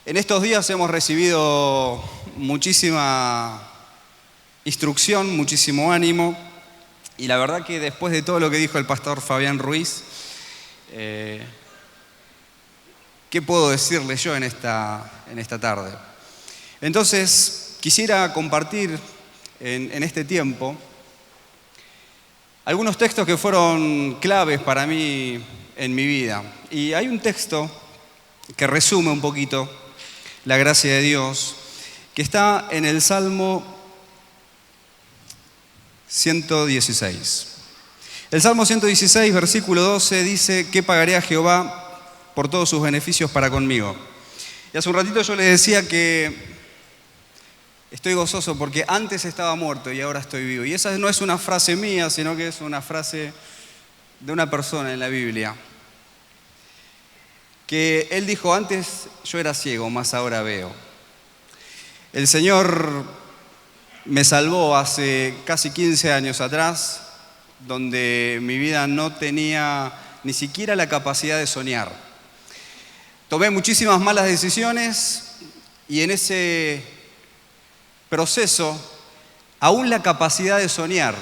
En estos días hemos recibido muchísima instrucción, muchísimo ánimo, y la verdad que después de todo lo que dijo el pastor Fabián Ruiz, ¿qué puedo decirle yo en esta tarde? Entonces, quisiera compartir en este tiempo algunos textos que fueron claves para mí en mi vida. Y hay un texto que resume un poquito la gracia de Dios, que está en el Salmo 116. El Salmo 116, versículo 12, dice: ¿qué pagaré a Jehová por todos sus beneficios para conmigo? Y hace un ratito yo les decía que estoy gozoso porque antes estaba muerto y ahora estoy vivo. Y esa no es una frase mía, sino que es una frase de una persona en la Biblia. Que él dijo: antes yo era ciego, mas ahora veo. El Señor me salvó hace casi 15 años atrás, donde mi vida no tenía ni siquiera la capacidad de soñar. Tomé muchísimas malas decisiones y en ese proceso, aún la capacidad de soñar,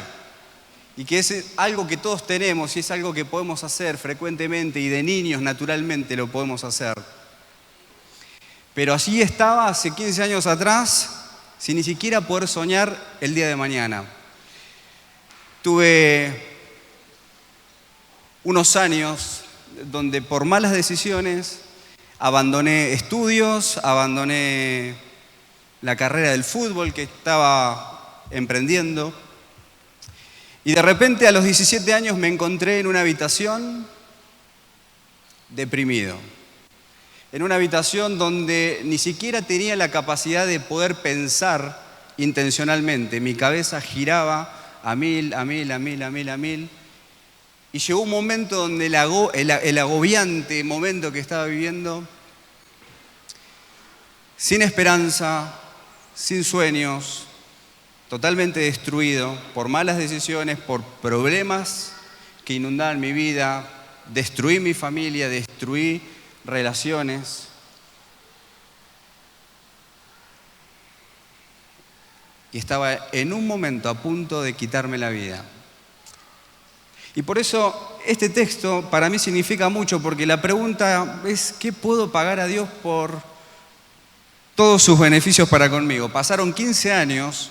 y que es algo que todos tenemos y es algo que podemos hacer frecuentemente y de niños naturalmente lo podemos hacer. Pero allí estaba hace 15 años atrás sin ni siquiera poder soñar el día de mañana. Tuve unos años donde por malas decisiones abandoné estudios, abandoné la carrera del fútbol que estaba emprendiendo. Y de repente a los 17 años me encontré en una habitación deprimido. En una habitación donde ni siquiera tenía la capacidad de poder pensar intencionalmente. Mi cabeza giraba a mil. Y llegó un momento donde el agobiante momento que estaba viviendo, sin esperanza, sin sueños, totalmente destruido por malas decisiones, por problemas que inundaban mi vida, destruí mi familia, destruí relaciones. Y estaba en un momento a punto de quitarme la vida. Y por eso este texto para mí significa mucho, porque la pregunta es: ¿qué puedo pagar a Dios por todos sus beneficios para conmigo? Pasaron 15 años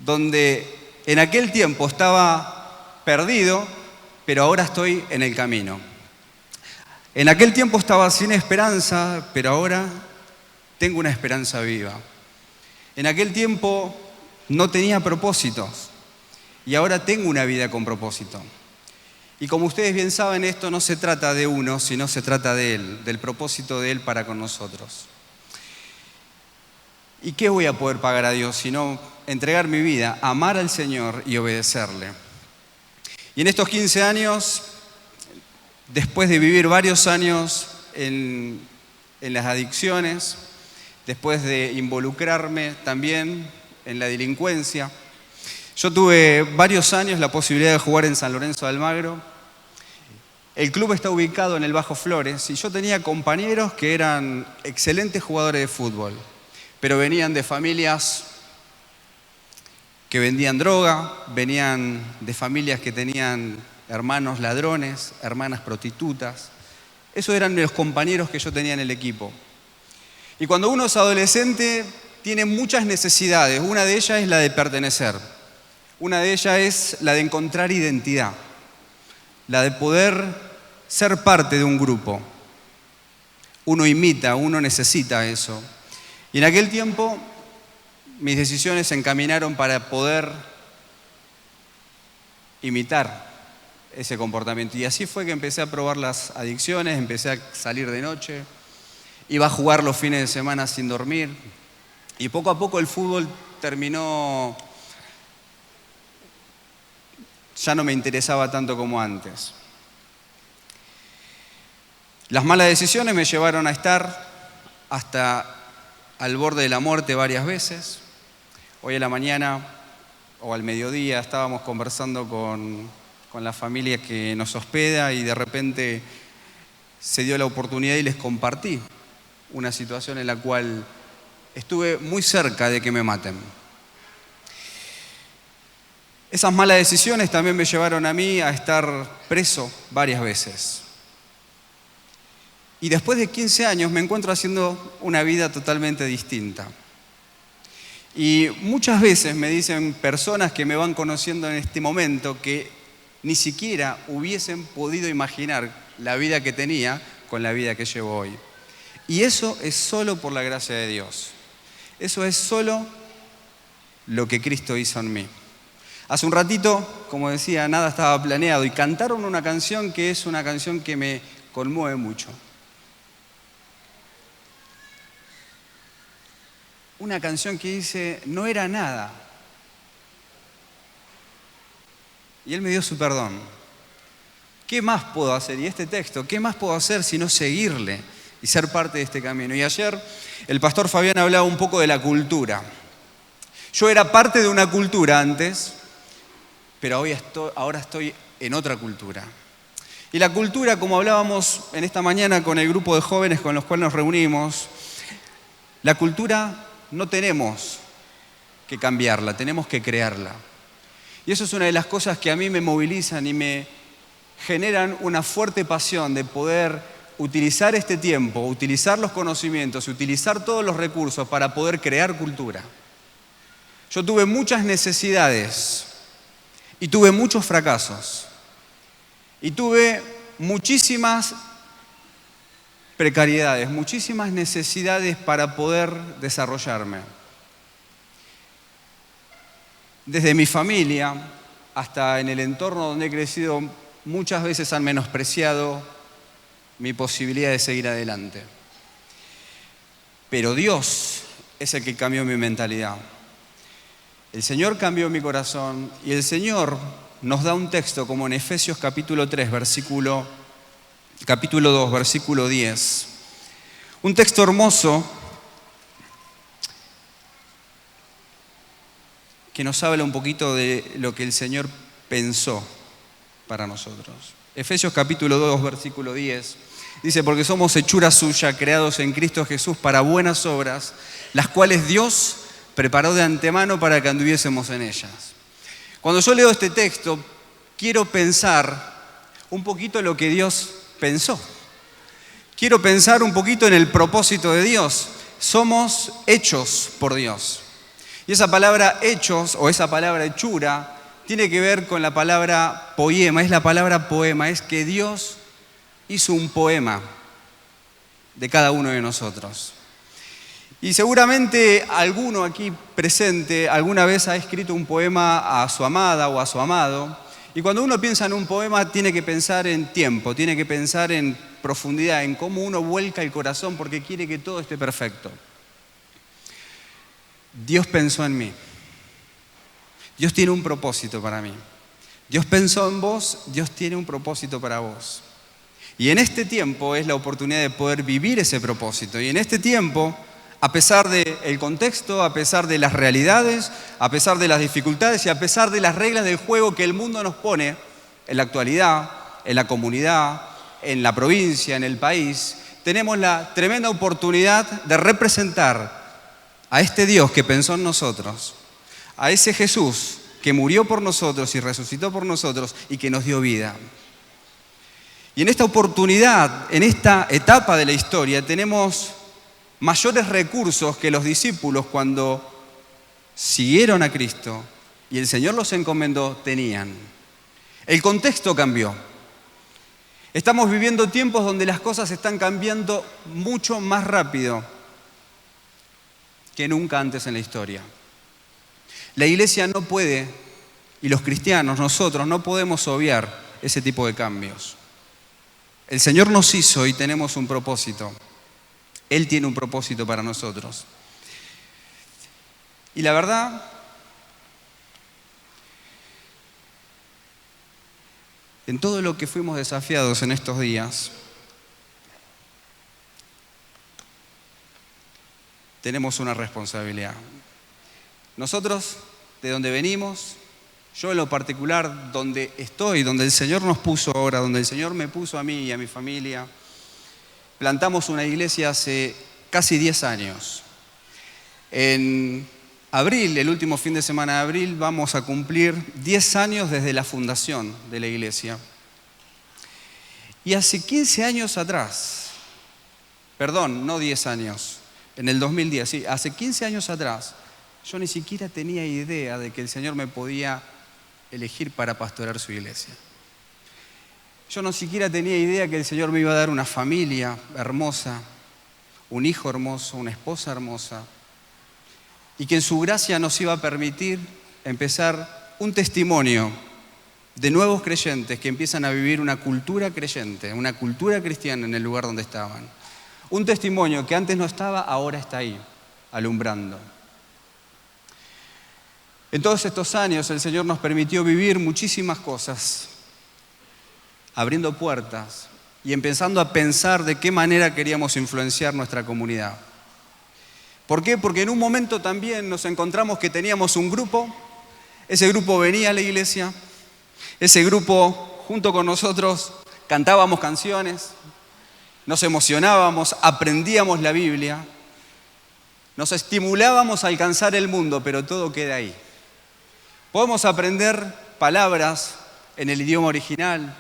donde en aquel tiempo estaba perdido, pero ahora estoy en el camino. En aquel tiempo estaba sin esperanza, pero ahora tengo una esperanza viva. En aquel tiempo no tenía propósitos y ahora tengo una vida con propósito. Y como ustedes bien saben, esto no se trata de uno, sino se trata de Él, del propósito de Él para con nosotros. ¿Y qué voy a poder pagar a Dios sino entregar mi vida, amar al Señor y obedecerle? Y en estos 15 años, después de vivir varios años en las adicciones, después de involucrarme también en la delincuencia, yo tuve varios años la posibilidad de jugar en San Lorenzo de Almagro. El club está ubicado en el Bajo Flores y yo tenía compañeros que eran excelentes jugadores de fútbol, pero venían de familias que vendían droga, venían de familias que tenían hermanos ladrones, hermanas prostitutas. Esos eran los compañeros que yo tenía en el equipo. Y cuando uno es adolescente, tiene muchas necesidades. Una de ellas es la de pertenecer. Una de ellas es la de encontrar identidad. La de poder ser parte de un grupo. Uno imita, uno necesita eso. Y en aquel tiempo, mis decisiones se encaminaron para poder imitar ese comportamiento. Y así fue que empecé a probar las adicciones, empecé a salir de noche, iba a jugar los fines de semana sin dormir. Y poco a poco el fútbol terminó, ya no me interesaba tanto como antes. Las malas decisiones me llevaron a estar hasta al borde de la muerte varias veces. Hoy a la mañana o al mediodía estábamos conversando con la familia que nos hospeda y de repente se dio la oportunidad y les compartí una situación en la cual estuve muy cerca de que me maten. Esas malas decisiones también me llevaron a mí a estar preso varias veces. Y después de 15 años me encuentro haciendo una vida totalmente distinta. Y muchas veces me dicen personas que me van conociendo en este momento que ni siquiera hubiesen podido imaginar la vida que tenía con la vida que llevo hoy. Y eso es solo por la gracia de Dios. Eso es solo lo que Cristo hizo en mí. Hace un ratito, como decía, nada estaba planeado y cantaron una canción que es una canción que me conmueve mucho. Una canción que dice, no era nada. Y Él me dio su perdón. ¿Qué más puedo hacer? Y este texto, ¿qué más puedo hacer sino seguirle y ser parte de este camino? Y ayer el pastor Fabián hablaba un poco de la cultura. Yo era parte de una cultura antes, pero ahora estoy en otra cultura. Y la cultura, como hablábamos en esta mañana con el grupo de jóvenes con los cuales nos reunimos, la cultura no tenemos que cambiarla, tenemos que crearla. Y eso es una de las cosas que a mí me movilizan y me generan una fuerte pasión de poder utilizar este tiempo, utilizar los conocimientos, utilizar todos los recursos para poder crear cultura. Yo tuve muchas necesidades y tuve muchos fracasos y tuve muchísimas precariedades, muchísimas necesidades para poder desarrollarme. Desde mi familia hasta en el entorno donde he crecido, muchas veces han menospreciado mi posibilidad de seguir adelante. Pero Dios es el que cambió mi mentalidad. El Señor cambió mi corazón y el Señor nos da un texto como en Efesios capítulo 3, capítulo 2, versículo 10. Un texto hermoso que nos habla un poquito de lo que el Señor pensó para nosotros. Efesios capítulo 2, versículo 10. Dice, porque somos hechura suya, creados en Cristo Jesús para buenas obras, las cuales Dios preparó de antemano para que anduviésemos en ellas. Cuando yo leo este texto, quiero pensar un poquito lo que Dios pensó. Quiero pensar un poquito en el propósito de Dios. Somos hechos por Dios. Y esa palabra hechos o esa palabra hechura tiene que ver con la palabra poema. Es la palabra poema, es que Dios hizo un poema de cada uno de nosotros. Y seguramente alguno aquí presente alguna vez ha escrito un poema a su amada o a su amado. Y cuando uno piensa en un poema tiene que pensar en tiempo, tiene que pensar en profundidad, en cómo uno vuelca el corazón porque quiere que todo esté perfecto. Dios pensó en mí. Dios tiene un propósito para mí. Dios pensó en vos, Dios tiene un propósito para vos. Y en este tiempo es la oportunidad de poder vivir ese propósito. Y en este tiempo, a pesar del contexto, a pesar de las realidades, a pesar de las dificultades y a pesar de las reglas del juego que el mundo nos pone en la actualidad, en la comunidad, en la provincia, en el país, tenemos la tremenda oportunidad de representar a este Dios que pensó en nosotros, a ese Jesús que murió por nosotros y resucitó por nosotros y que nos dio vida. Y en esta oportunidad, en esta etapa de la historia, tenemos mayores recursos que los discípulos cuando siguieron a Cristo y el Señor los encomendó, tenían. El contexto cambió. Estamos viviendo tiempos donde las cosas están cambiando mucho más rápido que nunca antes en la historia. La iglesia no puede, y los cristianos, nosotros, no podemos obviar ese tipo de cambios. El Señor nos hizo y tenemos un propósito. Él tiene un propósito para nosotros. Y la verdad, en todo lo que fuimos desafiados en estos días, tenemos una responsabilidad. Nosotros, de donde venimos, yo en lo particular, donde estoy, donde el Señor nos puso ahora, donde el Señor me puso a mí y a mi familia, plantamos una iglesia hace casi 10 años. En abril, el último fin de semana de abril, vamos a cumplir 10 años desde la fundación de la iglesia. Y hace 15 años atrás, perdón, no 10 años, en el 2010, sí, hace 15 años atrás, yo ni siquiera tenía idea de que el Señor me podía elegir para pastorear su iglesia. Yo no siquiera tenía idea que el Señor me iba a dar una familia hermosa, un hijo hermoso, una esposa hermosa, y que en su gracia nos iba a permitir empezar un testimonio de nuevos creyentes que empiezan a vivir una cultura creyente, una cultura cristiana en el lugar donde estaban. Un testimonio que antes no estaba, ahora está ahí, alumbrando. En todos estos años el Señor nos permitió vivir muchísimas cosas, abriendo puertas y empezando a pensar de qué manera queríamos influenciar nuestra comunidad. ¿Por qué? Porque en un momento también nos encontramos que teníamos un grupo, ese grupo venía a la iglesia, ese grupo junto con nosotros cantábamos canciones, nos emocionábamos, aprendíamos la Biblia, nos estimulábamos a alcanzar el mundo, pero todo queda ahí. Podemos aprender palabras en el idioma original,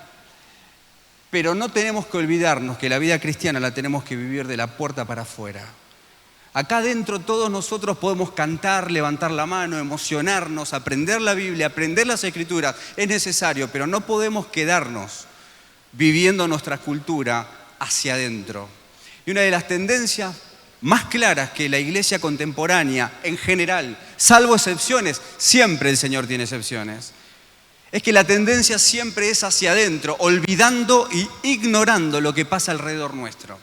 pero no tenemos que olvidarnos que la vida cristiana la tenemos que vivir de la puerta para afuera. Acá adentro todos nosotros podemos cantar, levantar la mano, emocionarnos, aprender la Biblia, aprender las Escrituras. Es necesario, pero no podemos quedarnos viviendo nuestra cultura hacia adentro. Y una de las tendencias más claras que la iglesia contemporánea en general, salvo excepciones, siempre el Señor tiene excepciones, es que la tendencia siempre es hacia adentro, olvidando y ignorando lo que pasa alrededor nuestro.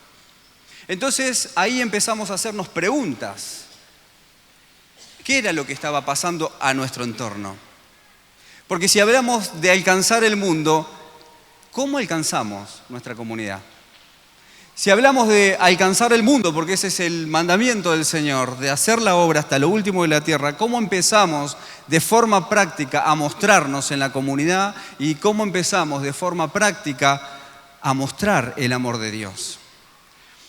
Entonces ahí empezamos a hacernos preguntas. ¿Qué era lo que estaba pasando a nuestro entorno? Porque si hablamos de alcanzar el mundo, ¿cómo alcanzamos nuestra comunidad? Si hablamos de alcanzar el mundo, porque ese es el mandamiento del Señor, de hacer la obra hasta lo último de la tierra, ¿cómo empezamos de forma práctica a mostrarnos en la comunidad y cómo empezamos de forma práctica a mostrar el amor de Dios?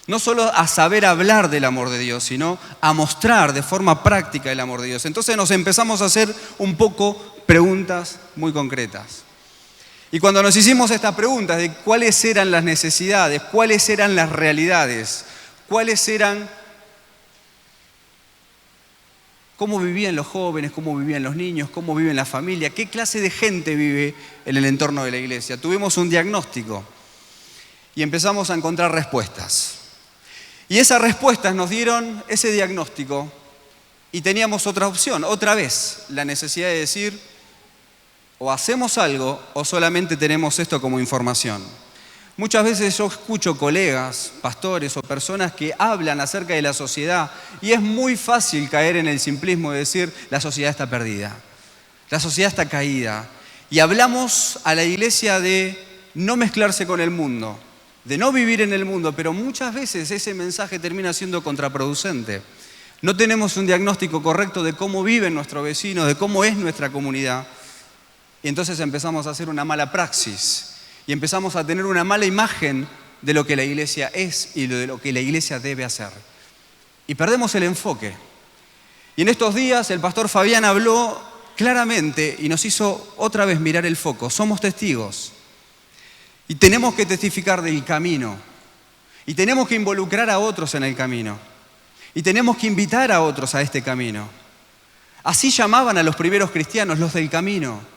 No solo a saber hablar del amor de Dios, sino a mostrar de forma práctica el amor de Dios. Entonces nos empezamos a hacer un poco preguntas muy concretas. Y cuando nos hicimos estas preguntas de cuáles eran las necesidades, cuáles eran las realidades, cuáles eran, cómo vivían los jóvenes, cómo vivían los niños, cómo vive la familia, qué clase de gente vive en el entorno de la iglesia, tuvimos un diagnóstico y empezamos a encontrar respuestas. Y esas respuestas nos dieron ese diagnóstico y teníamos otra opción, otra vez, la necesidad de decir, o hacemos algo o solamente tenemos esto como información. Muchas veces yo escucho colegas, pastores o personas que hablan acerca de la sociedad y es muy fácil caer en el simplismo de decir, la sociedad está perdida, la sociedad está caída. Y hablamos a la iglesia de no mezclarse con el mundo, de no vivir en el mundo, pero muchas veces ese mensaje termina siendo contraproducente. No tenemos un diagnóstico correcto de cómo viven nuestros vecinos, de cómo es nuestra comunidad. Y entonces empezamos a hacer una mala praxis y empezamos a tener una mala imagen de lo que la iglesia es y de lo que la iglesia debe hacer. Y perdemos el enfoque. Y en estos días el pastor Fabián habló claramente y nos hizo otra vez mirar el foco. Somos testigos. Y tenemos que testificar del camino. Y tenemos que involucrar a otros en el camino. Y tenemos que invitar a otros a este camino. Así llamaban a los primeros cristianos, los del camino.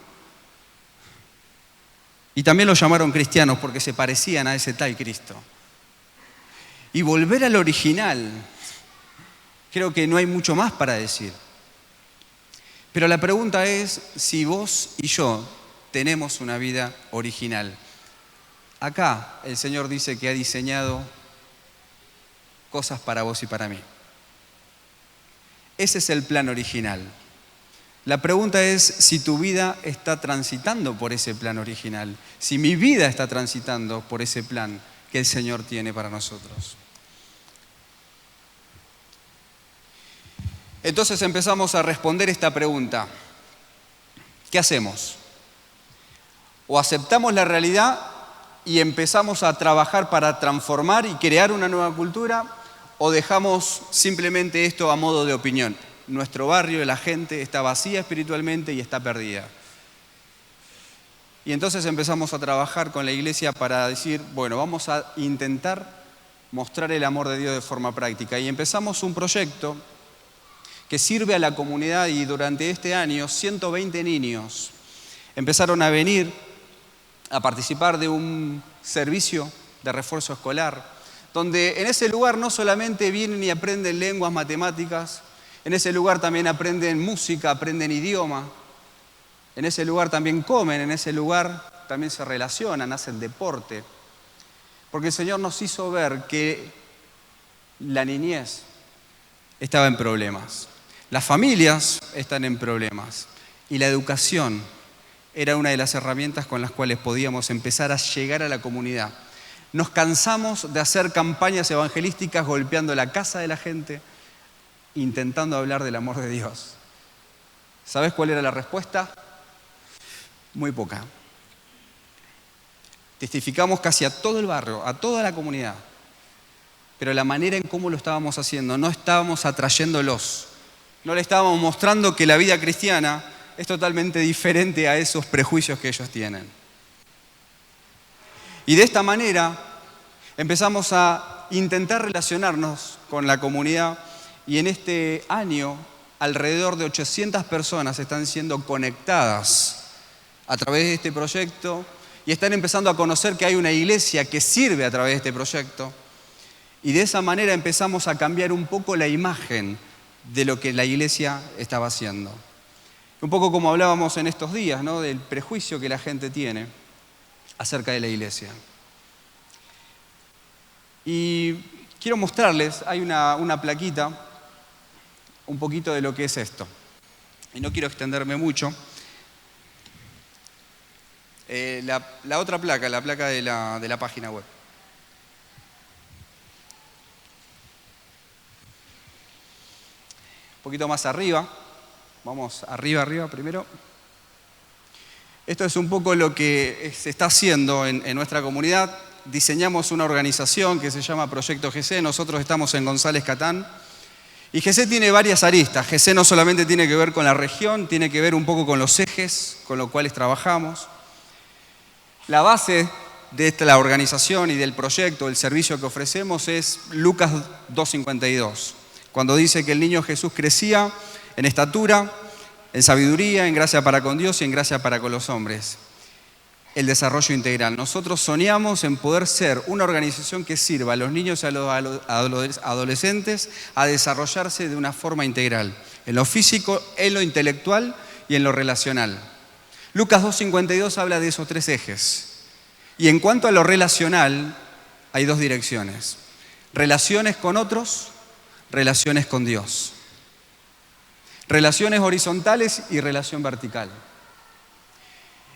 Y también los llamaron cristianos porque se parecían a ese tal Cristo. Y volver al original, creo que no hay mucho más para decir. Pero la pregunta es si vos y yo tenemos una vida original. Acá el Señor dice que ha diseñado cosas para vos y para mí. Ese es el plan original. La pregunta es si tu vida está transitando por ese plan original, si mi vida está transitando por ese plan que el Señor tiene para nosotros. Entonces empezamos a responder esta pregunta. ¿Qué hacemos? O aceptamos la realidad y empezamos a trabajar para transformar y crear una nueva cultura, o dejamos simplemente esto a modo de opinión? Nuestro barrio, la gente está vacía espiritualmente y está perdida. Y entonces empezamos a trabajar con la iglesia para decir, bueno, vamos a intentar mostrar el amor de Dios de forma práctica. Y empezamos un proyecto que sirve a la comunidad, y durante este año 120 niños empezaron a venir a participar de un servicio de refuerzo escolar, donde en ese lugar no solamente vienen y aprenden lenguas, matemáticas, en ese lugar también aprenden música, aprenden idioma, en ese lugar también comen, en ese lugar también se relacionan, hacen deporte. Porque el Señor nos hizo ver que la niñez estaba en problemas, las familias están en problemas y la educación era una de las herramientas con las cuales podíamos empezar a llegar a la comunidad. Nos cansamos de hacer campañas evangelísticas golpeando la casa de la gente, intentando hablar del amor de Dios. ¿Sabes cuál era la respuesta? Muy poca. Testificamos casi a todo el barrio, a toda la comunidad. Pero la manera en cómo lo estábamos haciendo, no estábamos atrayéndolos. No le estábamos mostrando que la vida cristiana es totalmente diferente a esos prejuicios que ellos tienen. Y de esta manera empezamos a intentar relacionarnos con la comunidad, y en este año alrededor de 800 personas están siendo conectadas a través de este proyecto y están empezando a conocer que hay una iglesia que sirve a través de este proyecto. Y de esa manera empezamos a cambiar un poco la imagen de lo que la iglesia estaba haciendo. Un poco como hablábamos en estos días, ¿no? Del prejuicio que la gente tiene acerca de la iglesia. Y quiero mostrarles, hay una plaquita, un poquito de lo que es esto. Y no quiero extenderme mucho. La otra placa, la placa de la página web. Un poquito más arriba. Vamos arriba primero. Esto es un poco lo que se está haciendo en nuestra comunidad. Diseñamos una organización que se llama Proyecto GC. Nosotros estamos en González Catán. Y GC tiene varias aristas. GC no solamente tiene que ver con la región, tiene que ver un poco con los ejes con los cuales trabajamos. La base de la organización y del proyecto, el servicio que ofrecemos, es Lucas 2:52, cuando dice que el niño Jesús crecía en estatura, en sabiduría, en gracia para con Dios y en gracia para con los hombres. El desarrollo integral. Nosotros soñamos en poder ser una organización que sirva a los niños y a los adolescentes a desarrollarse de una forma integral, en lo físico, en lo intelectual y en lo relacional. Lucas 2:52 habla de esos tres ejes. Y en cuanto a lo relacional, hay dos direcciones. Relaciones con otros, relaciones con Dios. Relaciones horizontales y relación vertical.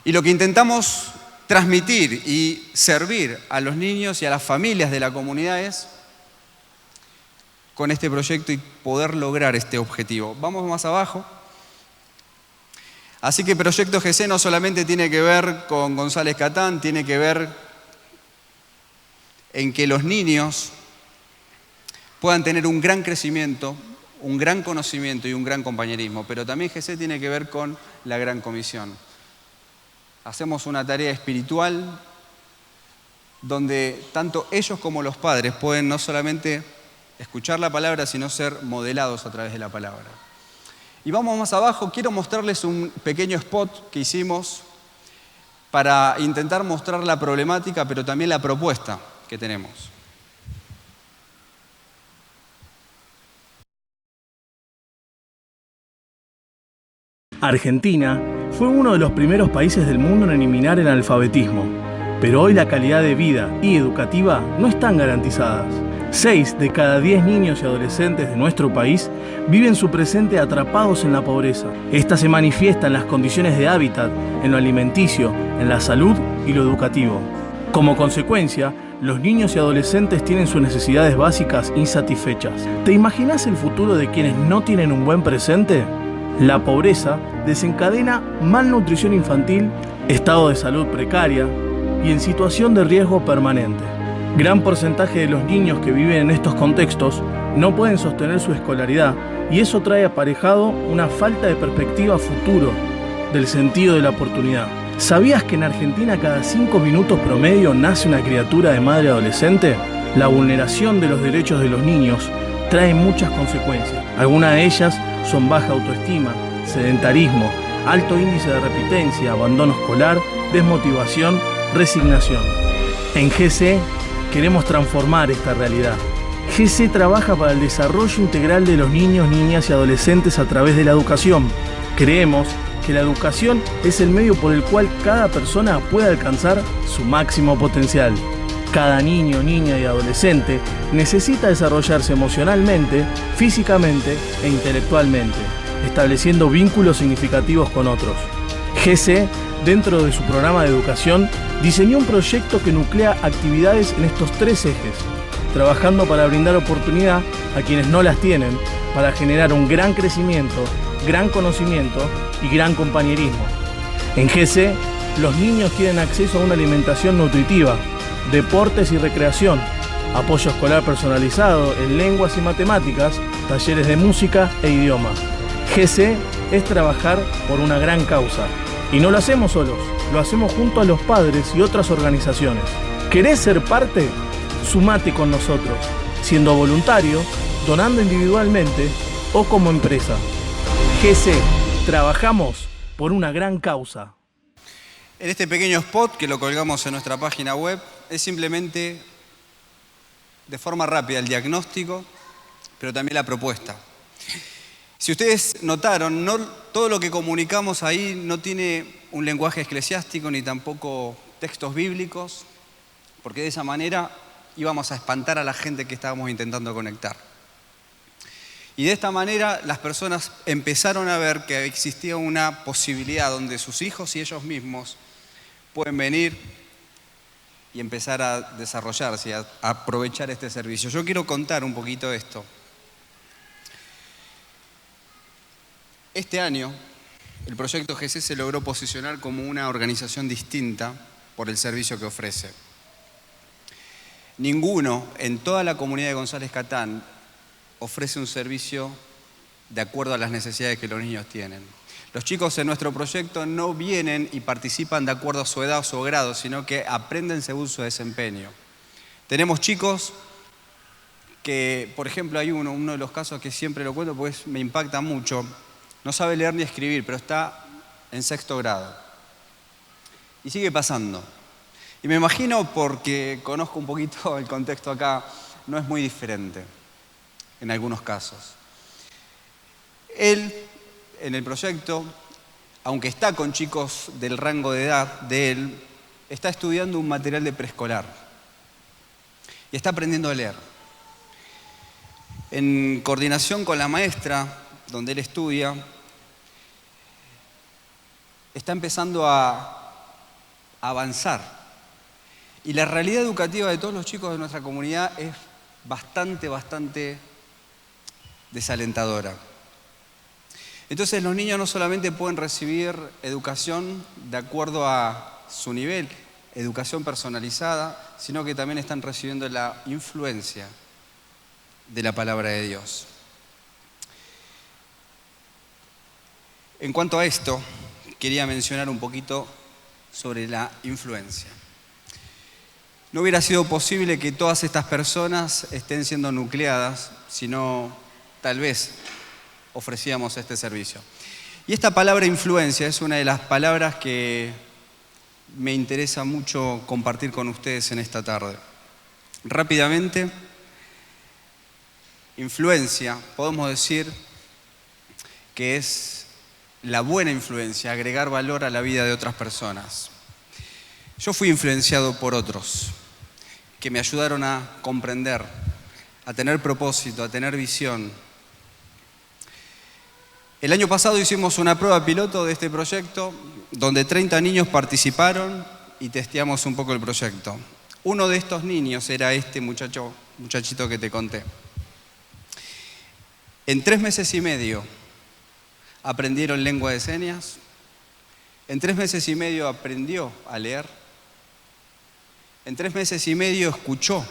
Y lo que intentamos transmitir y servir a los niños y a las familias de la comunidad es con este proyecto y poder lograr este objetivo. Vamos más abajo. Así que Proyecto GC no solamente tiene que ver con González Catán, tiene que ver en que los niños puedan tener un gran crecimiento, un gran conocimiento y un gran compañerismo, pero también GC tiene que ver con la Gran Comisión. Hacemos una tarea espiritual donde tanto ellos como los padres pueden no solamente escuchar la palabra, sino ser modelados a través de la palabra. Y vamos más abajo, quiero mostrarles un pequeño spot que hicimos para intentar mostrar la problemática, pero también la propuesta que tenemos. Argentina fue uno de los primeros países del mundo en eliminar el analfabetismo, pero hoy la calidad de vida y educativa no están garantizadas. 6 de cada 10 niños y adolescentes de nuestro país viven su presente atrapados en la pobreza. Esta se manifiesta en las condiciones de hábitat, en lo alimenticio, en la salud y lo educativo. Como consecuencia, los niños y adolescentes tienen sus necesidades básicas insatisfechas. ¿Te imaginas el futuro de quienes no tienen un buen presente? La pobreza desencadena malnutrición infantil, estado de salud precaria y en situación de riesgo permanente. Gran porcentaje de los niños que viven en estos contextos no pueden sostener su escolaridad y eso trae aparejado una falta de perspectiva a futuro del sentido de la oportunidad. ¿Sabías que en Argentina cada 5 minutos promedio nace una criatura de madre adolescente? La vulneración de los derechos de los niños trae muchas consecuencias. Algunas de ellas son baja autoestima, sedentarismo, alto índice de repitencia, abandono escolar, desmotivación, resignación. En GC queremos transformar esta realidad. GC trabaja para el desarrollo integral de los niños, niñas y adolescentes a través de la educación. Creemos que la educación es el medio por el cual cada persona puede alcanzar su máximo potencial. Cada niño, niña y adolescente necesita desarrollarse emocionalmente, físicamente e intelectualmente, estableciendo vínculos significativos con otros. GC, dentro de su programa de educación, diseñó un proyecto que nuclea actividades en estos 3 ejes, trabajando para brindar oportunidad a quienes no las tienen, para generar un gran crecimiento, gran conocimiento y gran compañerismo. En GC, los niños tienen acceso a una alimentación nutritiva, deportes y recreación, apoyo escolar personalizado en lenguas y matemáticas, talleres de música e idioma. GC es trabajar por una gran causa. Y no lo hacemos solos, lo hacemos junto a los padres y otras organizaciones. ¿Querés ser parte? Sumate con nosotros, siendo voluntario, donando individualmente o como empresa. GC, trabajamos por una gran causa. En este pequeño spot que lo colgamos en nuestra página web, es simplemente de forma rápida el diagnóstico, pero también la propuesta. Si ustedes notaron, todo lo que comunicamos ahí no tiene un lenguaje eclesiástico ni tampoco textos bíblicos, porque de esa manera íbamos a espantar a la gente que estábamos intentando conectar. Y de esta manera las personas empezaron a ver que existía una posibilidad donde sus hijos y ellos mismos pueden venir y empezar a desarrollarse, a aprovechar este servicio. Yo quiero contar un poquito esto. Este año, el proyecto GC se logró posicionar como una organización distinta por el servicio que ofrece. Ninguno en toda la comunidad de González Catán ofrece un servicio de acuerdo a las necesidades que los niños tienen. Los chicos en nuestro proyecto no vienen y participan de acuerdo a su edad o su grado, sino que aprenden según su desempeño. Tenemos chicos que, por ejemplo, hay uno de los casos que siempre lo cuento porque me impacta mucho. No sabe leer ni escribir, pero está en 6º grado. Y sigue pasando. Y me imagino, porque conozco un poquito el contexto acá, no es muy diferente en algunos casos. Él, en el proyecto, aunque está con chicos del rango de edad de él, está estudiando un material de preescolar. Y está aprendiendo a leer. En coordinación con la maestra, donde él estudia, está empezando a avanzar. Y la realidad educativa de todos los chicos de nuestra comunidad es bastante desalentadora. Entonces los niños no solamente pueden recibir educación de acuerdo a su nivel, educación personalizada, sino que también están recibiendo la influencia de la palabra de Dios. En cuanto a esto, quería mencionar un poquito sobre la influencia. No hubiera sido posible que todas estas personas estén siendo nucleadas si no, tal vez, ofrecíamos este servicio. Y esta palabra influencia es una de las palabras que me interesa mucho compartir con ustedes en esta tarde. Rápidamente, influencia, podemos decir que es la buena influencia, agregar valor a la vida de otras personas. Yo fui influenciado por otros que me ayudaron a comprender, a tener propósito, a tener visión. El año pasado hicimos una prueba piloto de este proyecto donde 30 niños participaron y testeamos un poco el proyecto. Uno de estos niños era este muchachito que te conté. En 3 meses y medio aprendieron lengua de señas. En 3 meses y medio aprendió a leer. En 3 meses y medio escuchó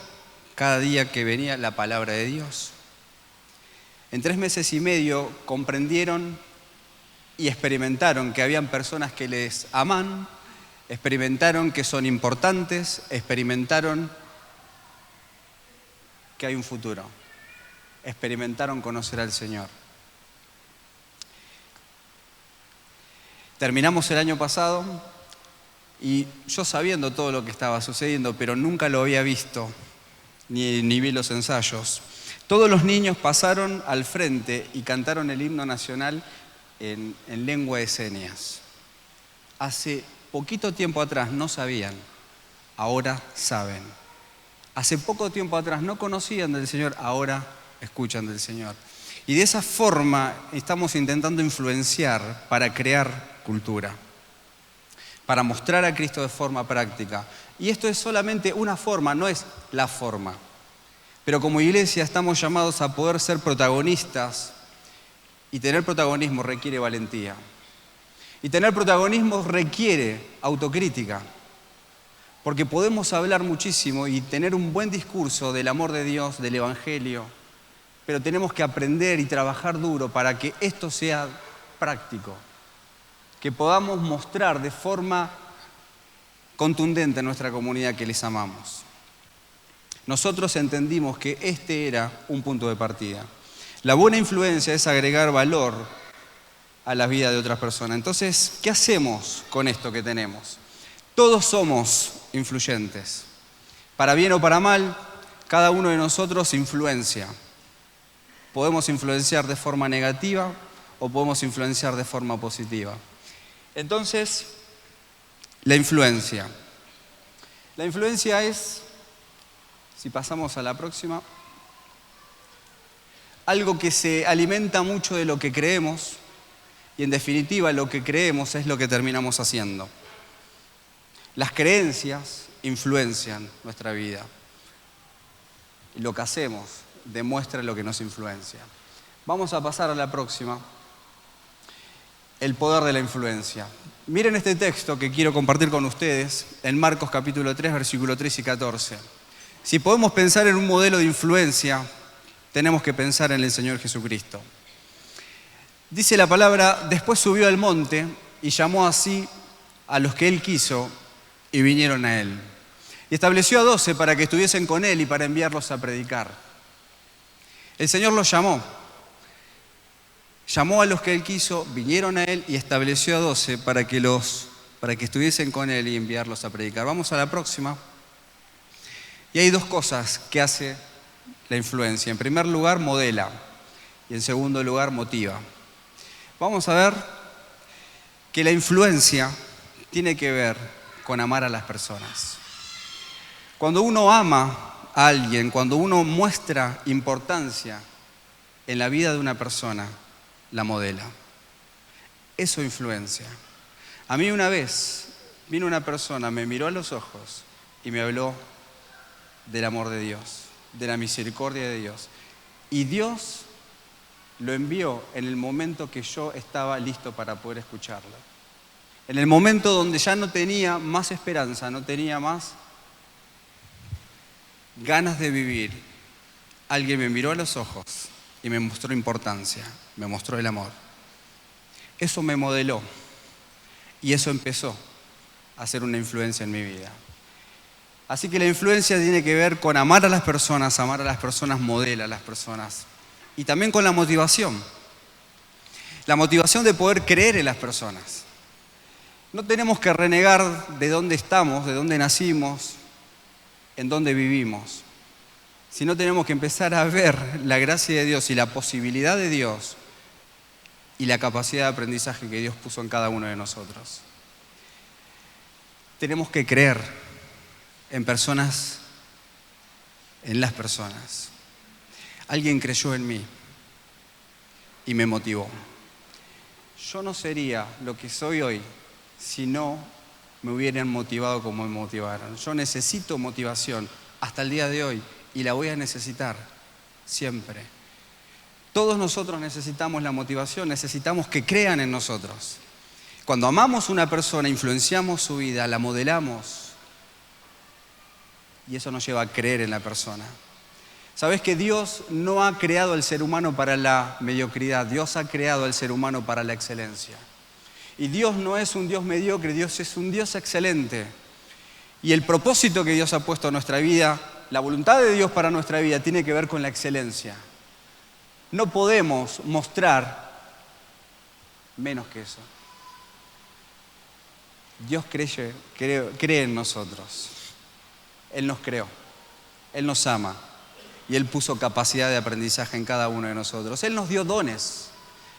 cada día que venía la palabra de Dios. En 3 meses y medio comprendieron y experimentaron que habían personas que les aman, experimentaron que son importantes, experimentaron que hay un futuro, experimentaron conocer al Señor. Terminamos el año pasado y yo sabiendo todo lo que estaba sucediendo, pero nunca lo había visto, ni vi los ensayos. Todos los niños pasaron al frente y cantaron el himno nacional en lengua de señas. Hace poquito tiempo atrás no sabían, ahora saben. Hace poco tiempo atrás no conocían del Señor, ahora escuchan del Señor. Y de esa forma estamos intentando influenciar para crear cultura, para mostrar a Cristo de forma práctica. Y esto es solamente una forma, no es la forma. Pero como iglesia estamos llamados a poder ser protagonistas, y tener protagonismo requiere valentía. Y tener protagonismo requiere autocrítica, porque podemos hablar muchísimo y tener un buen discurso del amor de Dios, del Evangelio, pero tenemos que aprender y trabajar duro para que esto sea práctico, que podamos mostrar de forma contundente a nuestra comunidad que les amamos. Nosotros entendimos que este era un punto de partida. La buena influencia es agregar valor a la vida de otras personas. Entonces, ¿qué hacemos con esto que tenemos? Todos somos influyentes. Para bien o para mal, cada uno de nosotros influencia. Podemos influenciar de forma negativa o podemos influenciar de forma positiva. Entonces, la influencia. La influencia es, si pasamos a la próxima, algo que se alimenta mucho de lo que creemos y en definitiva lo que creemos es lo que terminamos haciendo. Las creencias influencian nuestra vida. Y lo que hacemos demuestra lo que nos influencia. Vamos a pasar a la próxima. El poder de la influencia. Miren este texto que quiero compartir con ustedes en Marcos capítulo 3, versículo 3 y 14. Si podemos pensar en un modelo de influencia, tenemos que pensar en el Señor Jesucristo. Dice la palabra, después subió al monte y llamó así a los que Él quiso y vinieron a Él. Y estableció a 12 para que estuviesen con Él y para enviarlos a predicar. El Señor los llamó. Llamó a los que Él quiso, vinieron a Él y estableció a 12 para que estuviesen con Él y enviarlos a predicar. Vamos a la próxima. Y hay 2 cosas que hace la influencia. En primer lugar, modela. Y en segundo lugar, motiva. Vamos a ver que la influencia tiene que ver con amar a las personas. Cuando uno ama a alguien, cuando uno muestra importancia en la vida de una persona, la modela. Eso influencia. A mí una vez vino una persona, me miró a los ojos y me habló del amor de Dios, de la misericordia de Dios. Y Dios lo envió en el momento que yo estaba listo para poder escucharlo. En el momento donde ya no tenía más esperanza, no tenía más ganas de vivir, alguien me miró a los ojos y me mostró importancia, me mostró el amor. Eso me modeló y eso empezó a hacer una influencia en mi vida. Así que la influencia tiene que ver con amar a las personas modela a las personas. Y también con la motivación. La motivación de poder creer en las personas. No tenemos que renegar de dónde estamos, de dónde nacimos, en dónde vivimos. Sino tenemos que empezar a ver la gracia de Dios y la posibilidad de Dios y la capacidad de aprendizaje que Dios puso en cada uno de nosotros. Tenemos que creer en personas, en las personas. Alguien creyó en mí y me motivó. Yo no sería lo que soy hoy si no me hubieran motivado como me motivaron. Yo necesito motivación hasta el día de hoy y la voy a necesitar siempre. Todos nosotros necesitamos la motivación, necesitamos que crean en nosotros. Cuando amamos a una persona, influenciamos su vida, la modelamos y eso nos lleva a creer en la persona. Sabes que Dios no ha creado al ser humano para la mediocridad, Dios ha creado al ser humano para la excelencia. Y Dios no es un Dios mediocre, Dios es un Dios excelente. Y el propósito que Dios ha puesto en nuestra vida, la voluntad de Dios para nuestra vida, tiene que ver con la excelencia. No podemos mostrar menos que eso. Dios cree en nosotros. Él nos creó, Él nos ama y Él puso capacidad de aprendizaje en cada uno de nosotros. Él nos dio dones,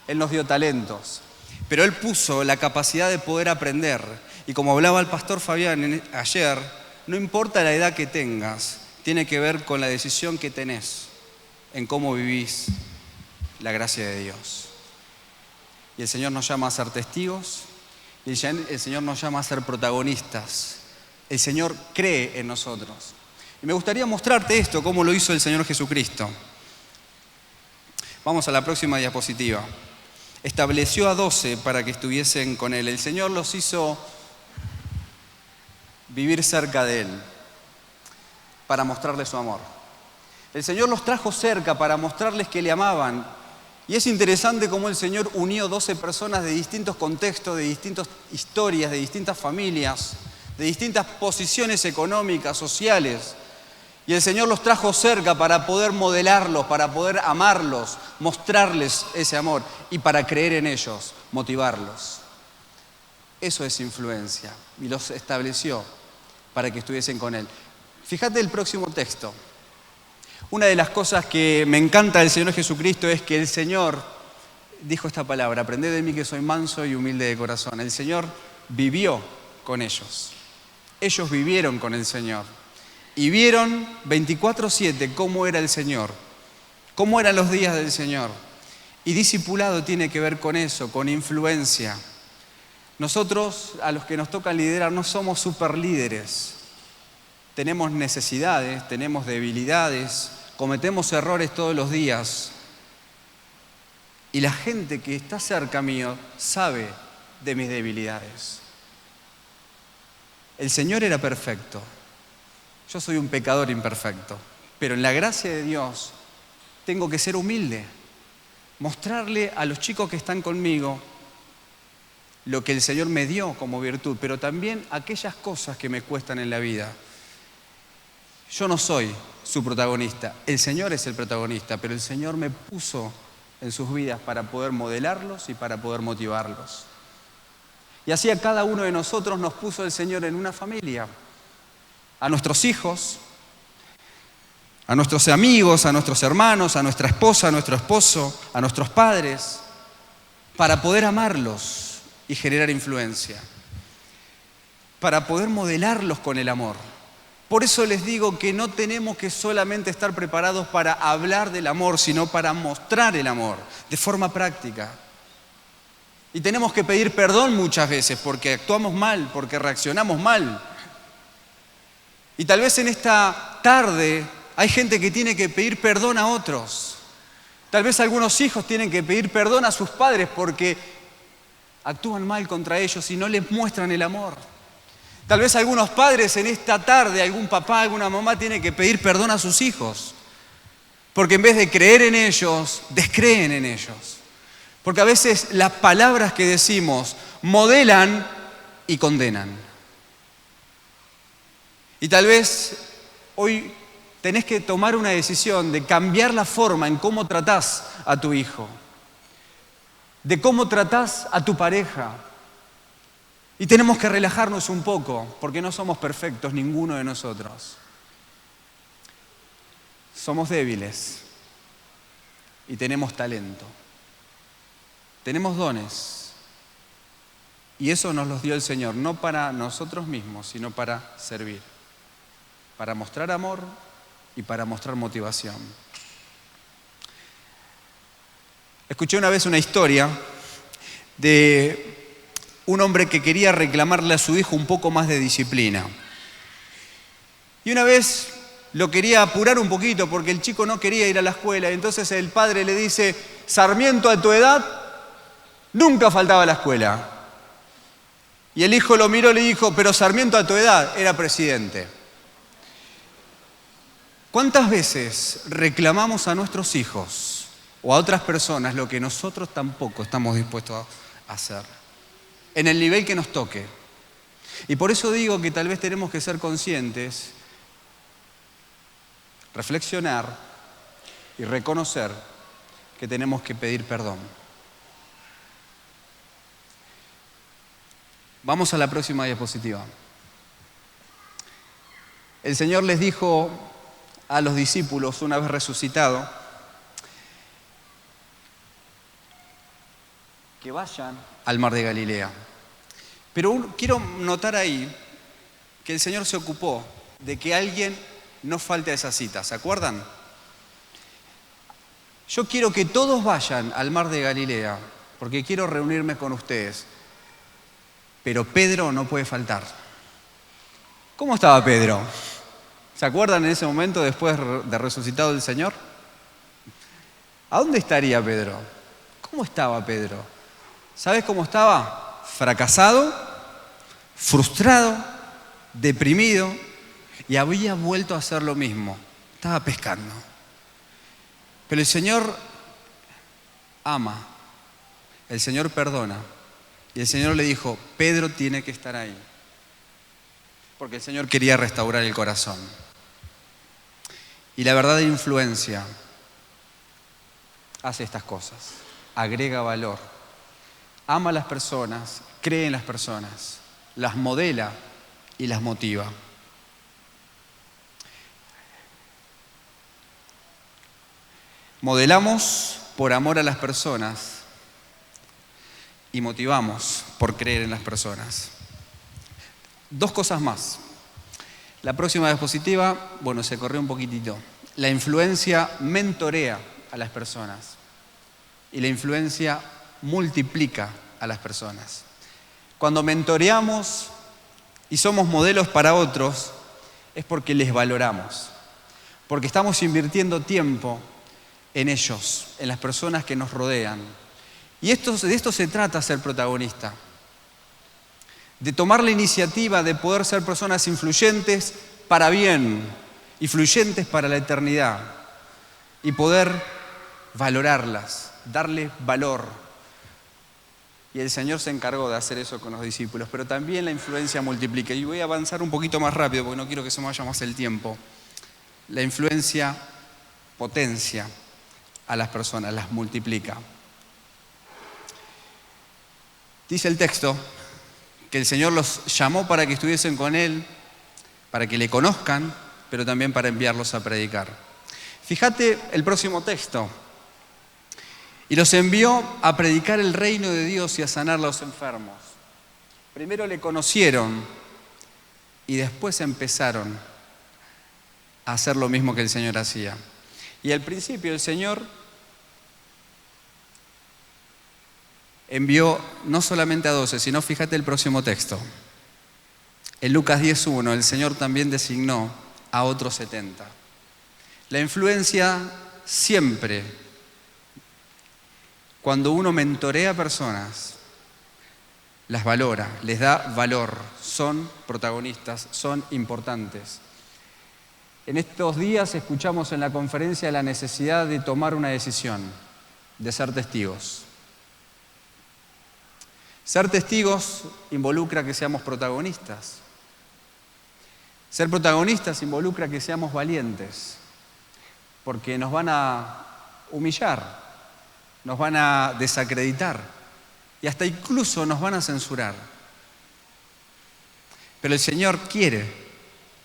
Él nos dio talentos, pero Él puso la capacidad de poder aprender. Y como hablaba el pastor Fabián ayer, no importa la edad que tengas, tiene que ver con la decisión que tenés en cómo vivís la gracia de Dios. Y el Señor nos llama a ser testigos, y el Señor nos llama a ser protagonistas. El Señor cree en nosotros. Y me gustaría mostrarte esto, cómo lo hizo el Señor Jesucristo. Vamos a la próxima diapositiva. Estableció a 12 para que estuviesen con Él. El Señor los hizo vivir cerca de Él, para mostrarles su amor. El Señor los trajo cerca para mostrarles que le amaban. Y es interesante cómo el Señor unió 12 personas de distintos contextos, de distintas historias, de distintas familias, de distintas posiciones económicas, sociales. Y el Señor los trajo cerca para poder modelarlos, para poder amarlos, mostrarles ese amor y para creer en ellos, motivarlos. Eso es influencia. Y los estableció para que estuviesen con Él. Fíjate el próximo texto. Una de las cosas que me encanta del Señor Jesucristo es que el Señor dijo esta palabra: aprended de mí que soy manso y humilde de corazón. El Señor vivió con ellos. Ellos vivieron con el Señor. Y vieron 24/7 cómo era el Señor, cómo eran los días del Señor. Y discipulado tiene que ver con eso, con influencia. Nosotros, a los que nos toca liderar, no somos superlíderes. Tenemos necesidades, tenemos debilidades, cometemos errores todos los días. Y la gente que está cerca mío sabe de mis debilidades. El Señor era perfecto. Yo soy un pecador imperfecto. Pero en la gracia de Dios tengo que ser humilde. Mostrarle a los chicos que están conmigo lo que el Señor me dio como virtud, pero también aquellas cosas que me cuestan en la vida. Yo no soy su protagonista, el Señor es el protagonista, pero el Señor me puso en sus vidas para poder modelarlos y para poder motivarlos. Y así a cada uno de nosotros nos puso el Señor en una familia, a nuestros hijos, a nuestros amigos, a nuestros hermanos, a nuestra esposa, a nuestro esposo, a nuestros padres, para poder amarlos y generar influencia, para poder modelarlos con el amor. Por eso les digo que no tenemos que solamente estar preparados para hablar del amor, sino para mostrar el amor de forma práctica. Y tenemos que pedir perdón muchas veces porque actuamos mal, porque reaccionamos mal. Y tal vez en esta tarde hay gente que tiene que pedir perdón a otros. Tal vez algunos hijos tienen que pedir perdón a sus padres porque actúan mal contra ellos y no les muestran el amor. Tal vez algunos padres en esta tarde, algún papá, alguna mamá tiene que pedir perdón a sus hijos porque en vez de creer en ellos, descreen en ellos. Porque a veces las palabras que decimos modelan y condenan. Y tal vez hoy tenés que tomar una decisión de cambiar la forma en cómo tratás a tu hijo, de cómo tratás a tu pareja. Y tenemos que relajarnos un poco, porque no somos perfectos ninguno de nosotros. Somos débiles y tenemos talento. Tenemos dones. Y eso nos los dio el Señor, no para nosotros mismos, sino para servir. Para mostrar amor y para mostrar motivación. Escuché una vez una historia de un hombre que quería reclamarle a su hijo un poco más de disciplina. Y una vez lo quería apurar un poquito porque el chico no quería ir a la escuela. Y entonces el padre le dice: Sarmiento, a tu edad nunca faltaba a la escuela. Y el hijo lo miró y le dijo: pero Sarmiento, a tu edad era presidente. ¿Cuántas veces reclamamos a nuestros hijos o a otras personas lo que nosotros tampoco estamos dispuestos a hacer? En el nivel que nos toque. Y por eso digo que tal vez tenemos que ser conscientes, reflexionar y reconocer que tenemos que pedir perdón. Vamos a la próxima diapositiva. El Señor les dijo a los discípulos, una vez resucitado, que vayan al mar de Galilea. Pero quiero notar ahí que el Señor se ocupó de que alguien no falte a esa cita. ¿Se acuerdan? Yo quiero que todos vayan al mar de Galilea, porque quiero reunirme con ustedes. Pero Pedro no puede faltar. ¿Cómo estaba Pedro? ¿Se acuerdan en ese momento después de resucitado el Señor? ¿A dónde estaría Pedro? ¿Cómo estaba Pedro? ¿Sabes cómo estaba? Fracasado, frustrado, deprimido y había vuelto a hacer lo mismo. Estaba pescando. Pero el Señor ama, el Señor perdona. Y el Señor le dijo, Pedro tiene que estar ahí. Porque el Señor quería restaurar el corazón. Y la verdadera influencia hace estas cosas. Agrega valor. Ama a las personas, cree en las personas, las modela y las motiva. Modelamos por amor a las personas y motivamos por creer en las personas. Dos cosas más. La próxima diapositiva, se corrió un poquitito. La influencia mentorea a las personas y la influencia multiplica a las personas. Cuando mentoreamos y somos modelos para otros, es porque les valoramos, porque estamos invirtiendo tiempo en ellos, en las personas que nos rodean. Y de esto se trata ser protagonista. De tomar la iniciativa de poder ser personas influyentes para bien, influyentes para la eternidad y poder valorarlas, darles valor. Y el Señor se encargó de hacer eso con los discípulos, pero también la influencia multiplica. Y voy a avanzar un poquito más rápido porque no quiero que se me vaya más el tiempo. La influencia potencia a las personas, las multiplica. Dice el texto que el Señor los llamó para que estuviesen con Él, para que le conozcan, pero también para enviarlos a predicar. Fíjate el próximo texto. Y los envió a predicar el reino de Dios y a sanar a los enfermos. Primero le conocieron y después empezaron a hacer lo mismo que el Señor hacía. Y al principio el Señor envió no solamente a 12, sino fíjate el próximo texto. En Lucas 10:1 el Señor también designó a otros 70. La influencia siempre, cuando uno mentorea a personas, las valora, les da valor, son protagonistas, son importantes. En estos días escuchamos en la conferencia la necesidad de tomar una decisión, de ser testigos. Ser testigos involucra que seamos protagonistas. Ser protagonistas involucra que seamos valientes, porque nos van a humillar, nos van a desacreditar y hasta incluso nos van a censurar. Pero el Señor quiere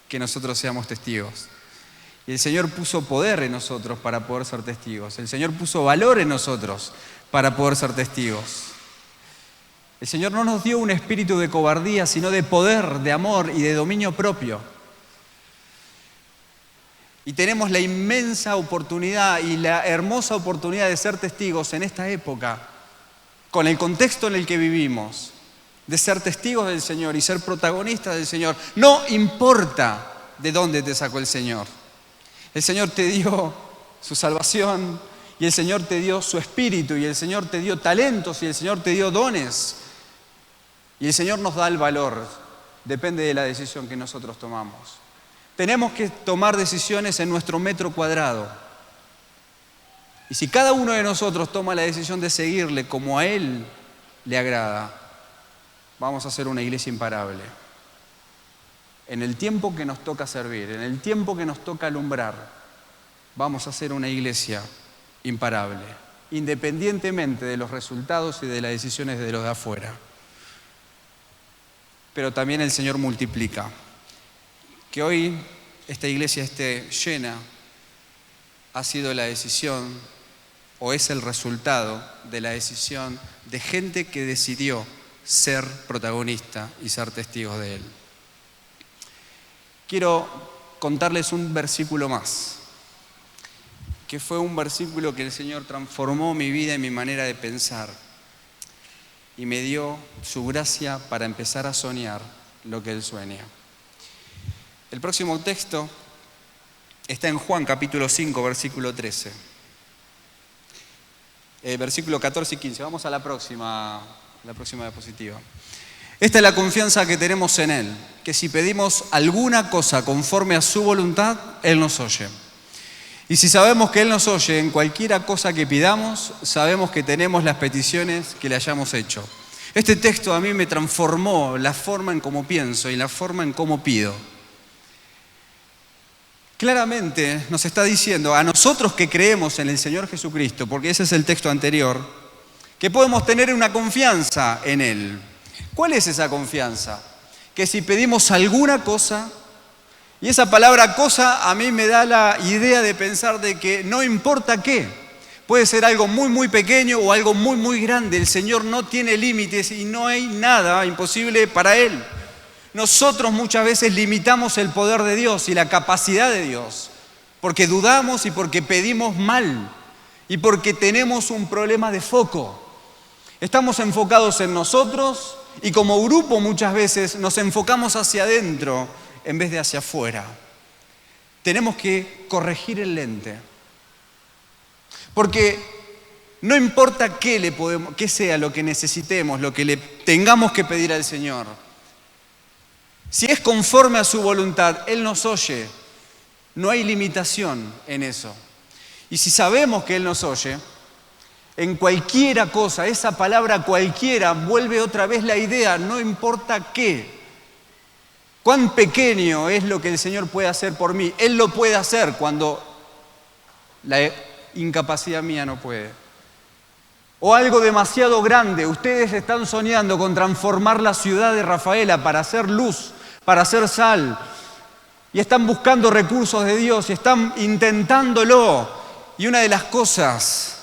que nosotros seamos testigos. Y el Señor puso poder en nosotros para poder ser testigos. El Señor puso valor en nosotros para poder ser testigos. El Señor no nos dio un espíritu de cobardía, sino de poder, de amor y de dominio propio. Y tenemos la inmensa oportunidad y la hermosa oportunidad de ser testigos en esta época, con el contexto en el que vivimos, de ser testigos del Señor y ser protagonistas del Señor. No importa de dónde te sacó el Señor. El Señor te dio su salvación y el Señor te dio su espíritu y el Señor te dio talentos y el Señor te dio dones. Y el Señor nos da el valor, depende de la decisión que nosotros tomamos. Tenemos que tomar decisiones en nuestro metro cuadrado. Y si cada uno de nosotros toma la decisión de seguirle como a Él le agrada, vamos a ser una iglesia imparable. En el tiempo que nos toca servir, en el tiempo que nos toca alumbrar, vamos a ser una iglesia imparable, independientemente de los resultados y de las decisiones de los de afuera. Pero también el Señor multiplica. Que hoy esta iglesia esté llena ha sido la decisión, o es el resultado de la decisión de gente que decidió ser protagonista y ser testigos de Él. Quiero contarles un versículo más, que fue un versículo que el Señor transformó mi vida y mi manera de pensar y me dio su gracia para empezar a soñar lo que Él sueña. El próximo texto está en Juan capítulo 5, versículo 13. Versículo 14 y 15. Vamos a la próxima diapositiva. Esta es la confianza que tenemos en Él, que si pedimos alguna cosa conforme a su voluntad, Él nos oye. Y si sabemos que Él nos oye en cualquiera cosa que pidamos, sabemos que tenemos las peticiones que le hayamos hecho. Este texto a mí me transformó la forma en cómo pienso y la forma en cómo pido. Claramente nos está diciendo a nosotros que creemos en el Señor Jesucristo, porque ese es el texto anterior, que podemos tener una confianza en Él. ¿Cuál es esa confianza? Que si pedimos alguna cosa, y esa palabra cosa a mí me da la idea de pensar de que no importa qué, puede ser algo muy muy pequeño o algo muy muy grande, el Señor no tiene límites y no hay nada imposible para Él. Nosotros muchas veces limitamos el poder de Dios y la capacidad de Dios, porque dudamos y porque pedimos mal y porque tenemos un problema de foco. Estamos enfocados en nosotros y como grupo muchas veces nos enfocamos hacia adentro en vez de hacia afuera. Tenemos que corregir el lente. Porque no importa qué sea lo que necesitemos, lo que le tengamos que pedir al Señor. Si es conforme a su voluntad, Él nos oye. No hay limitación en eso. Y si sabemos que Él nos oye, en cualquiera cosa, esa palabra cualquiera vuelve otra vez la idea, no importa qué. Cuán pequeño es lo que el Señor puede hacer por mí. Él lo puede hacer cuando la incapacidad mía no puede. O algo demasiado grande. Ustedes están soñando con transformar la ciudad de Rafaela para hacer luz, para hacer sal. Y están buscando recursos de Dios y están intentándolo. Y una de las cosas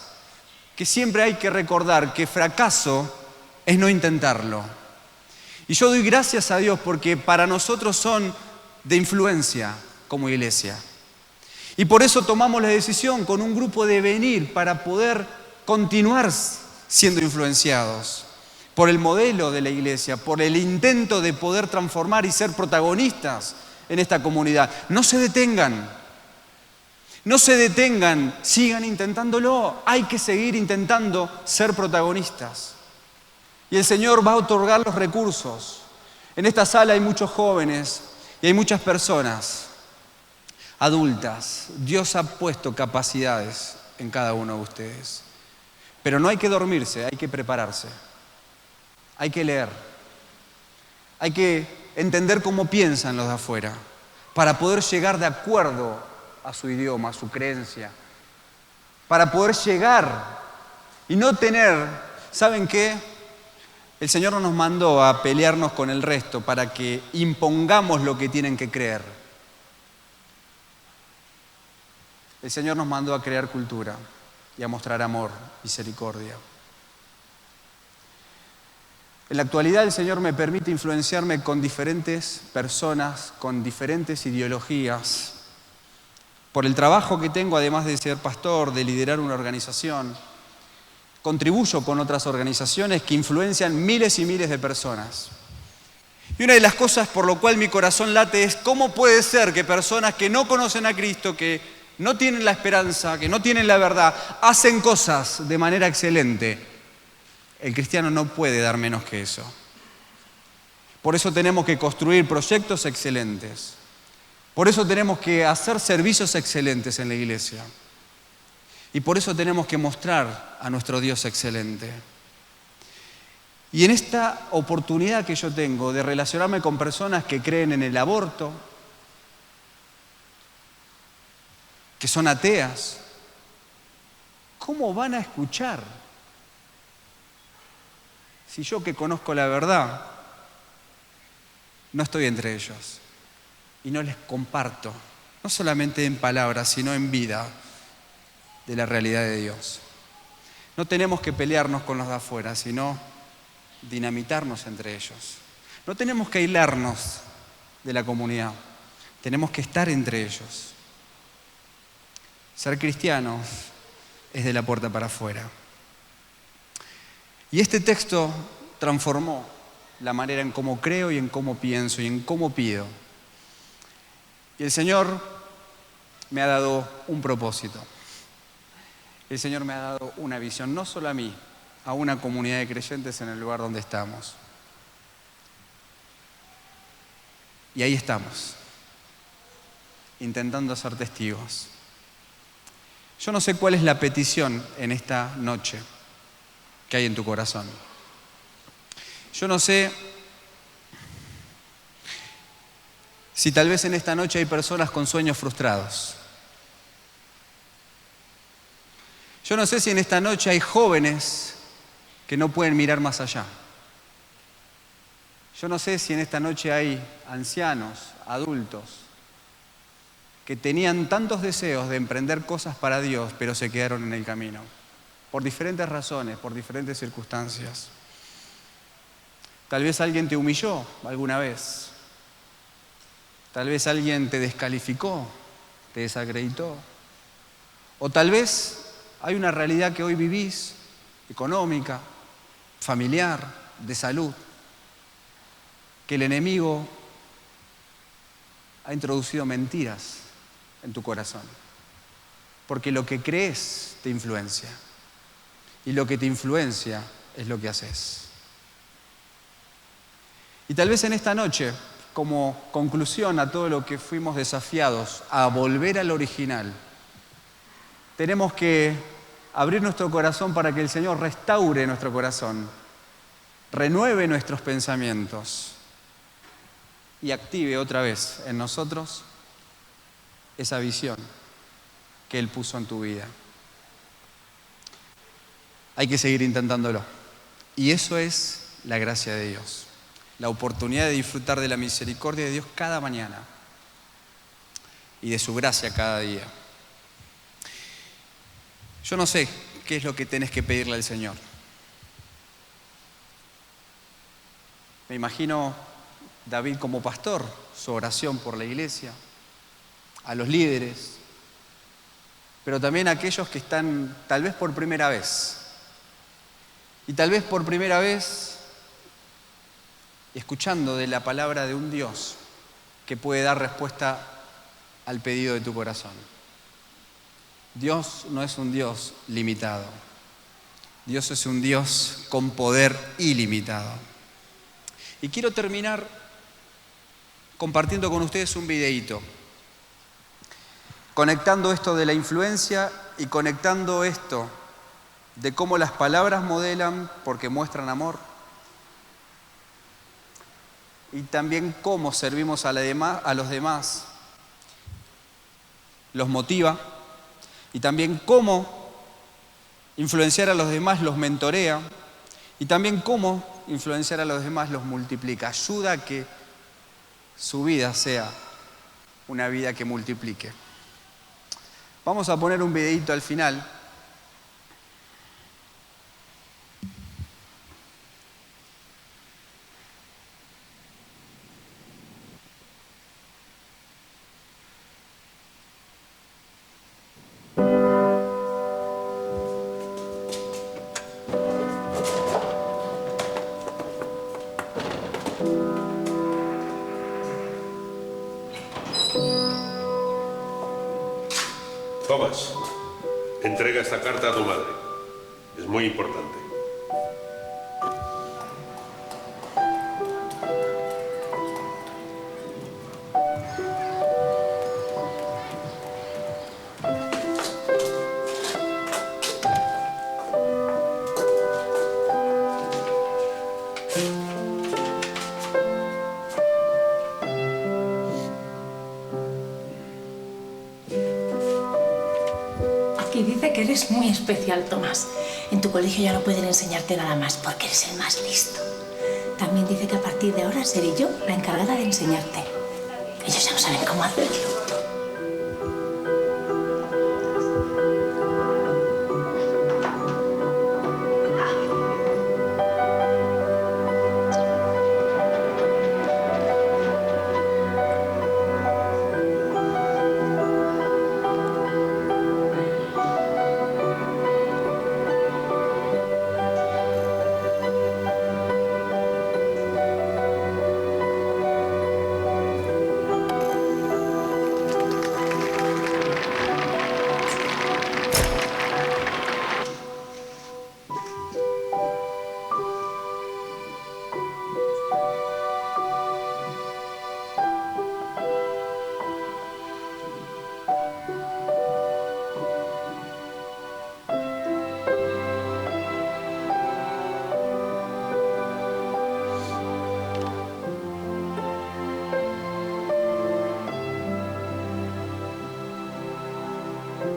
que siempre hay que recordar, que fracaso es no intentarlo. Y yo doy gracias a Dios porque para nosotros son de influencia como iglesia. Y por eso tomamos la decisión con un grupo de venir para poder continuar siendo influenciados por el modelo de la iglesia, por el intento de poder transformar y ser protagonistas en esta comunidad. No se detengan, sigan intentándolo. Hay que seguir intentando ser protagonistas. Y el Señor va a otorgar los recursos. En esta sala hay muchos jóvenes y hay muchas personas adultas. Dios ha puesto capacidades en cada uno de ustedes. Pero no hay que dormirse, hay que prepararse. Hay que leer. Hay que entender cómo piensan los de afuera para poder llegar de acuerdo a su idioma, a su creencia. Para poder llegar y no tener, ¿saben qué? El Señor no nos mandó a pelearnos con el resto para que impongamos lo que tienen que creer. El Señor nos mandó a crear cultura y a mostrar amor, misericordia. En la actualidad el Señor me permite influenciarme con diferentes personas, con diferentes ideologías. Por el trabajo que tengo, además de ser pastor, de liderar una organización, contribuyo con otras organizaciones que influencian miles y miles de personas. Y una de las cosas por lo cual mi corazón late es cómo puede ser que personas que no conocen a Cristo, que no tienen la esperanza, que no tienen la verdad, hacen cosas de manera excelente. El cristiano no puede dar menos que eso. Por eso tenemos que construir proyectos excelentes. Por eso tenemos que hacer servicios excelentes en la iglesia. Y por eso tenemos que mostrar a nuestro Dios excelente. Y en esta oportunidad que yo tengo de relacionarme con personas que creen en el aborto, que son ateas, ¿cómo van a escuchar? Si yo, que conozco la verdad, no estoy entre ellos y no les comparto, no solamente en palabras, sino en vida, de la realidad de Dios. No tenemos que pelearnos con los de afuera, sino dinamitarnos entre ellos. No tenemos que aislarnos de la comunidad, tenemos que estar entre ellos. Ser cristianos es de la puerta para afuera. Y este texto transformó la manera en cómo creo y en cómo pienso y en cómo pido. Y el Señor me ha dado un propósito. El Señor me ha dado una visión, no solo a mí, a una comunidad de creyentes en el lugar donde estamos. Y ahí estamos, intentando ser testigos. Yo no sé cuál es la petición en esta noche que hay en tu corazón. Yo no sé si tal vez en esta noche hay personas con sueños frustrados. Yo no sé si en esta noche hay jóvenes que no pueden mirar más allá. Yo no sé si en esta noche hay ancianos, adultos, que tenían tantos deseos de emprender cosas para Dios, pero se quedaron en el camino, por diferentes razones, por diferentes circunstancias. Tal vez alguien te humilló alguna vez. Tal vez alguien te descalificó, te desacreditó. O tal vez hay una realidad que hoy vivís, económica, familiar, de salud, que el enemigo ha introducido mentiras en tu corazón. Porque lo que crees te influencia. Y lo que te influencia es lo que haces. Y tal vez en esta noche, como conclusión a todo lo que fuimos desafiados a volver al original, tenemos que abrir nuestro corazón para que el Señor restaure nuestro corazón, renueve nuestros pensamientos y active otra vez en nosotros esa visión que Él puso en tu vida. Hay que seguir intentándolo. Y eso es la gracia de Dios. La oportunidad de disfrutar de la misericordia de Dios cada mañana y de su gracia cada día. Yo no sé qué es lo que tenés que pedirle al Señor. Me imagino David como pastor, su oración por la iglesia, a los líderes, pero también a aquellos que están tal vez por primera vez. Y tal vez por primera vez escuchando de la palabra de un Dios que puede dar respuesta al pedido de tu corazón. Dios no es un Dios limitado. Dios es un Dios con poder ilimitado. Y quiero terminar compartiendo con ustedes un videíto, conectando esto de la influencia y conectando esto de cómo las palabras modelan porque muestran amor, y también cómo servimos a los demás los motiva, y también cómo influenciar a los demás los mentorea, y también cómo influenciar a los demás los multiplica. Ayuda a que su vida sea una vida que multiplique. Vamos a poner un videíto al final. Thomas, entrega esta carta a tu madre. Es muy importante. Eres muy especial, Tomás. En tu colegio ya no pueden enseñarte nada más porque eres el más listo. También dice que a partir de ahora seré yo la encargada de enseñarte. Ellos ya no saben cómo hacerlo.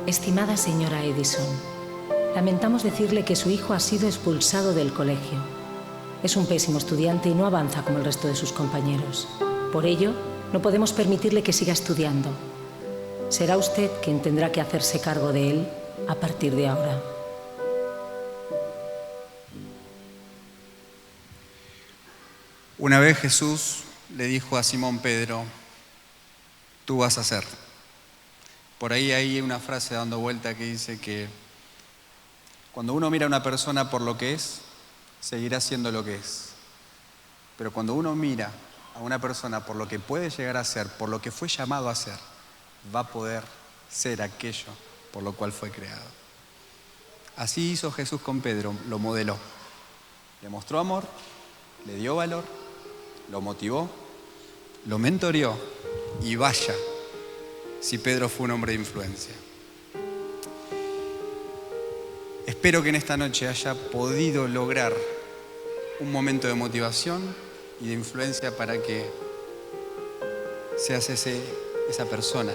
Estimada señora Edison, lamentamos decirle que su hijo ha sido expulsado del colegio. Es un pésimo estudiante y no avanza como el resto de sus compañeros. Por ello, no podemos permitirle que siga estudiando. Será usted quien tendrá que hacerse cargo de él a partir de ahora. Una vez Jesús le dijo a Simón Pedro, tú vas a hacer. Por ahí hay una frase dando vuelta que dice que cuando uno mira a una persona por lo que es, seguirá siendo lo que es. Pero cuando uno mira a una persona por lo que puede llegar a ser, por lo que fue llamado a ser, va a poder ser aquello por lo cual fue creado. Así hizo Jesús con Pedro, lo modeló. Le mostró amor, le dio valor, lo motivó, lo mentoreó y vaya si Pedro fue un hombre de influencia. Espero que en esta noche haya podido lograr un momento de motivación y de influencia para que seas esa persona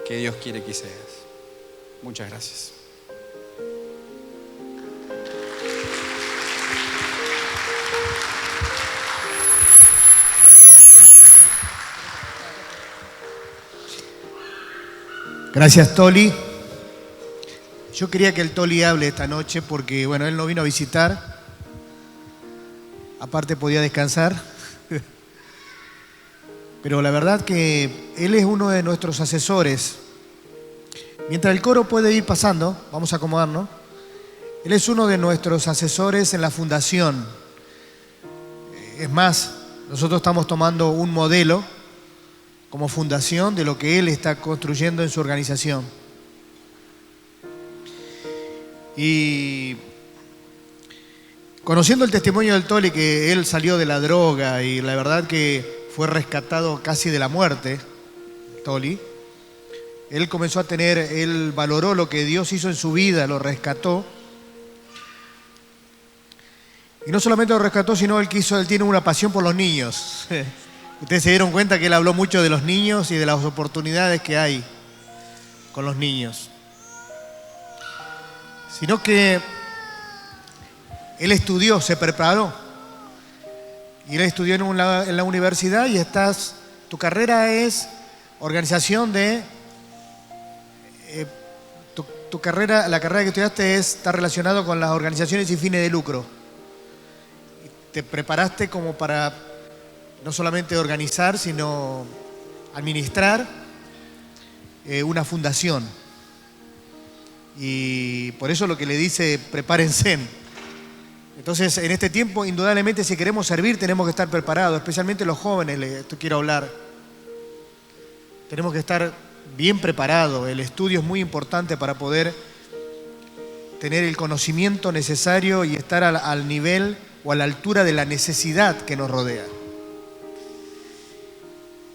que Dios quiere que seas. Muchas gracias. Gracias, Toli. Yo quería que el Toli hable esta noche porque, bueno, él no vino a visitar. Aparte podía descansar. Pero la verdad que él es uno de nuestros asesores. Mientras el coro puede ir pasando, vamos a acomodarnos. Él es uno de nuestros asesores en la fundación. Es más, nosotros estamos tomando un modelo como fundación de lo que él está construyendo en su organización. Y conociendo el testimonio del Toli, que él salió de la droga y la verdad que fue rescatado casi de la muerte, Toli, él comenzó a tener, él valoró lo que Dios hizo en su vida, lo rescató. Y no solamente lo rescató, sino él tiene una pasión por los niños. Ustedes se dieron cuenta que él habló mucho de los niños y de las oportunidades que hay con los niños. Sino que él estudió, se preparó. Y él estudió en la universidad y tu carrera es organización de... la carrera que estudiaste está relacionada con las organizaciones sin fines de lucro. Te preparaste como para no solamente organizar, sino administrar una fundación. Y por eso lo que le dice, prepárense. Entonces, en este tiempo, indudablemente, si queremos servir, tenemos que estar preparados, especialmente los jóvenes, esto quiero hablar. Tenemos que estar bien preparados. El estudio es muy importante para poder tener el conocimiento necesario y estar al nivel o a la altura de la necesidad que nos rodea.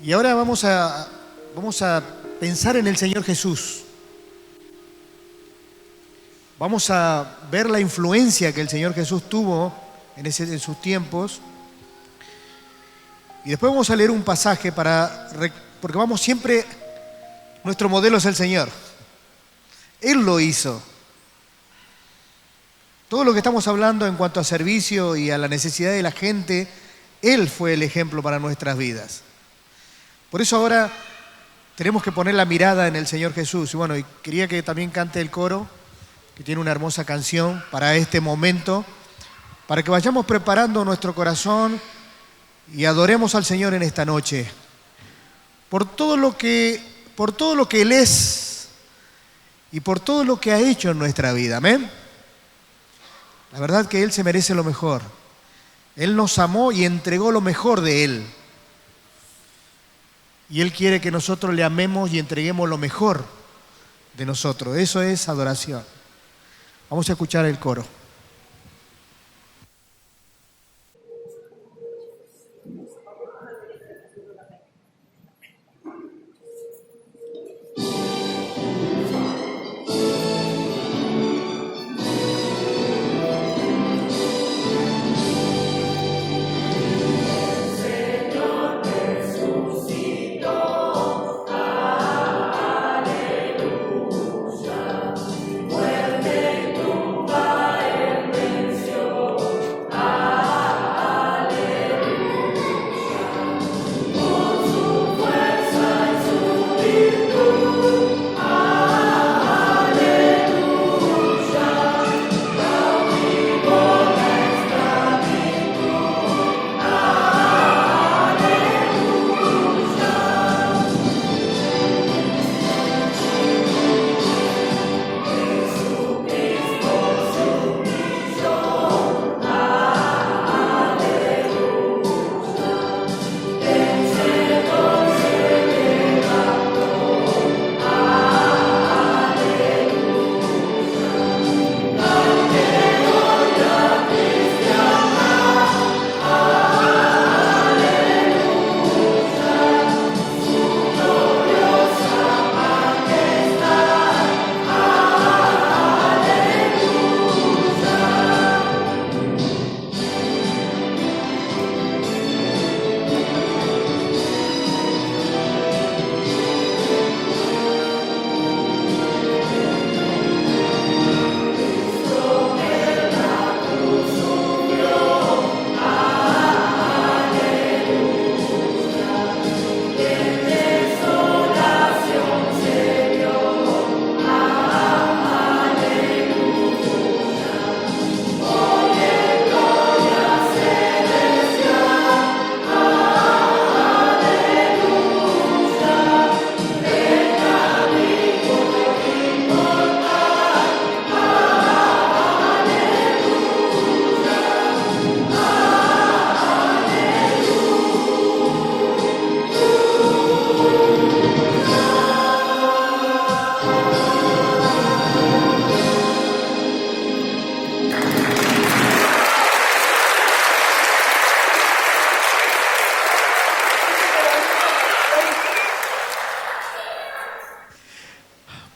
Y ahora vamos a pensar en el Señor Jesús. Vamos a ver la influencia que el Señor Jesús tuvo en sus tiempos. Y después vamos a leer un pasaje porque vamos siempre, nuestro modelo es el Señor. Él lo hizo. Todo lo que estamos hablando en cuanto a servicio y a la necesidad de la gente, Él fue el ejemplo para nuestras vidas. Por eso ahora tenemos que poner la mirada en el Señor Jesús. Y bueno, y quería que también cante el coro, que tiene una hermosa canción para este momento, para que vayamos preparando nuestro corazón y adoremos al Señor en esta noche. Por todo lo que Él es y por todo lo que ha hecho en nuestra vida. Amén. La verdad que Él se merece lo mejor. Él nos amó y entregó lo mejor de Él. Y Él quiere que nosotros le amemos y entreguemos lo mejor de nosotros. Eso es adoración. Vamos a escuchar el coro.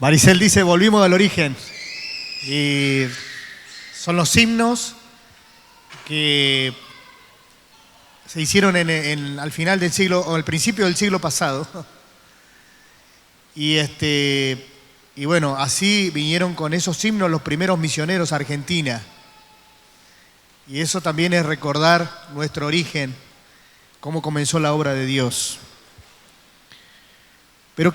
Maricel dice, volvimos al origen. Y son los himnos que se hicieron al final del siglo, o al principio del siglo pasado. Y bueno, así vinieron con esos himnos los primeros misioneros a Argentina. Y eso también es recordar nuestro origen, cómo comenzó la obra de Dios. Pero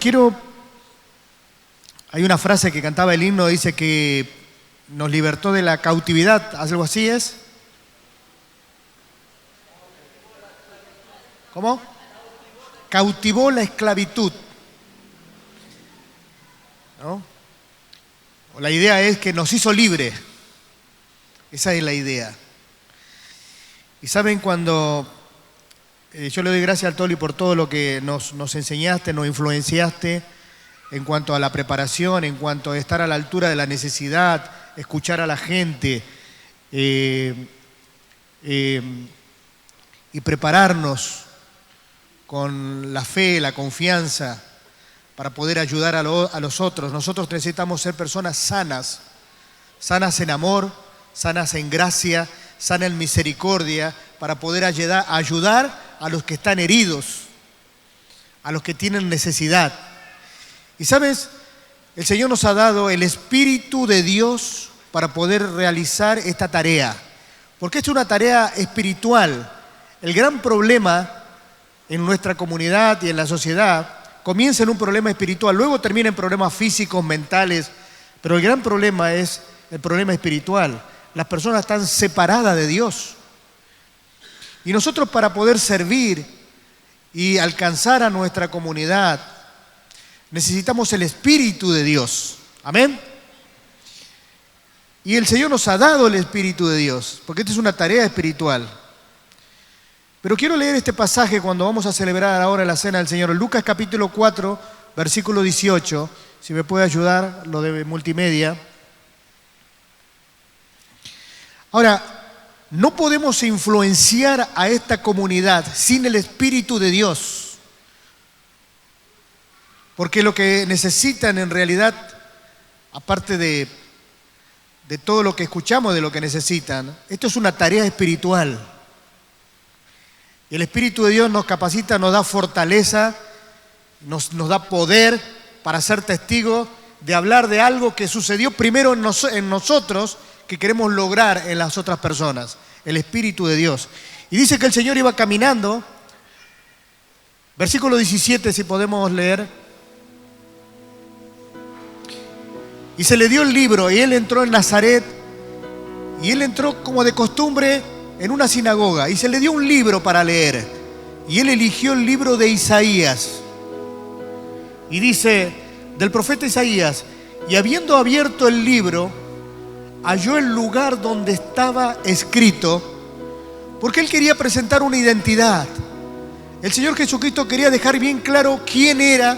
hay una frase que cantaba el himno, dice que nos libertó de la cautividad, ¿algo así es? ¿Cómo? Cautivó la esclavitud, ¿no? La idea es que nos hizo libre. Esa es la idea. Y saben, cuando yo le doy gracias al Toli por todo lo que nos enseñaste, nos influenciaste en cuanto a la preparación, en cuanto a estar a la altura de la necesidad, escuchar a la gente y prepararnos con la fe, la confianza para poder ayudar a los otros. Nosotros necesitamos ser personas sanas, sanas en amor, sanas en gracia, sanas en misericordia, para poder ayudar a los que están heridos, a los que tienen necesidad. Y sabes, el Señor nos ha dado el Espíritu de Dios para poder realizar esta tarea. Porque esta es una tarea espiritual. El gran problema en nuestra comunidad y en la sociedad comienza en un problema espiritual, luego termina en problemas físicos, mentales, pero el gran problema es el problema espiritual. Las personas están separadas de Dios. Y nosotros, para poder servir y alcanzar a nuestra comunidad, necesitamos el Espíritu de Dios. Amén. Y el Señor nos ha dado el Espíritu de Dios, porque esta es una tarea espiritual. Pero quiero leer este pasaje cuando vamos a celebrar ahora la Cena del Señor. Lucas capítulo 4, versículo 18. Si me puede ayudar, lo de multimedia. Ahora, no podemos influenciar a esta comunidad sin el Espíritu de Dios. Porque lo que necesitan en realidad, aparte de todo lo que escuchamos de lo que necesitan, esto es una tarea espiritual. Y el Espíritu de Dios nos capacita, nos da fortaleza, nos da poder para ser testigos de hablar de algo que sucedió primero en nosotros, que queremos lograr en las otras personas, el Espíritu de Dios. Y dice que el Señor iba caminando, versículo 17, si podemos leer, y se le dio el libro, y él entró en Nazaret, y él entró como de costumbre en una sinagoga, y se le dio un libro para leer, y él eligió el libro de Isaías, y dice, del profeta Isaías, y habiendo abierto el libro, halló el lugar donde estaba escrito, porque él quería presentar una identidad. El Señor Jesucristo quería dejar bien claro quién era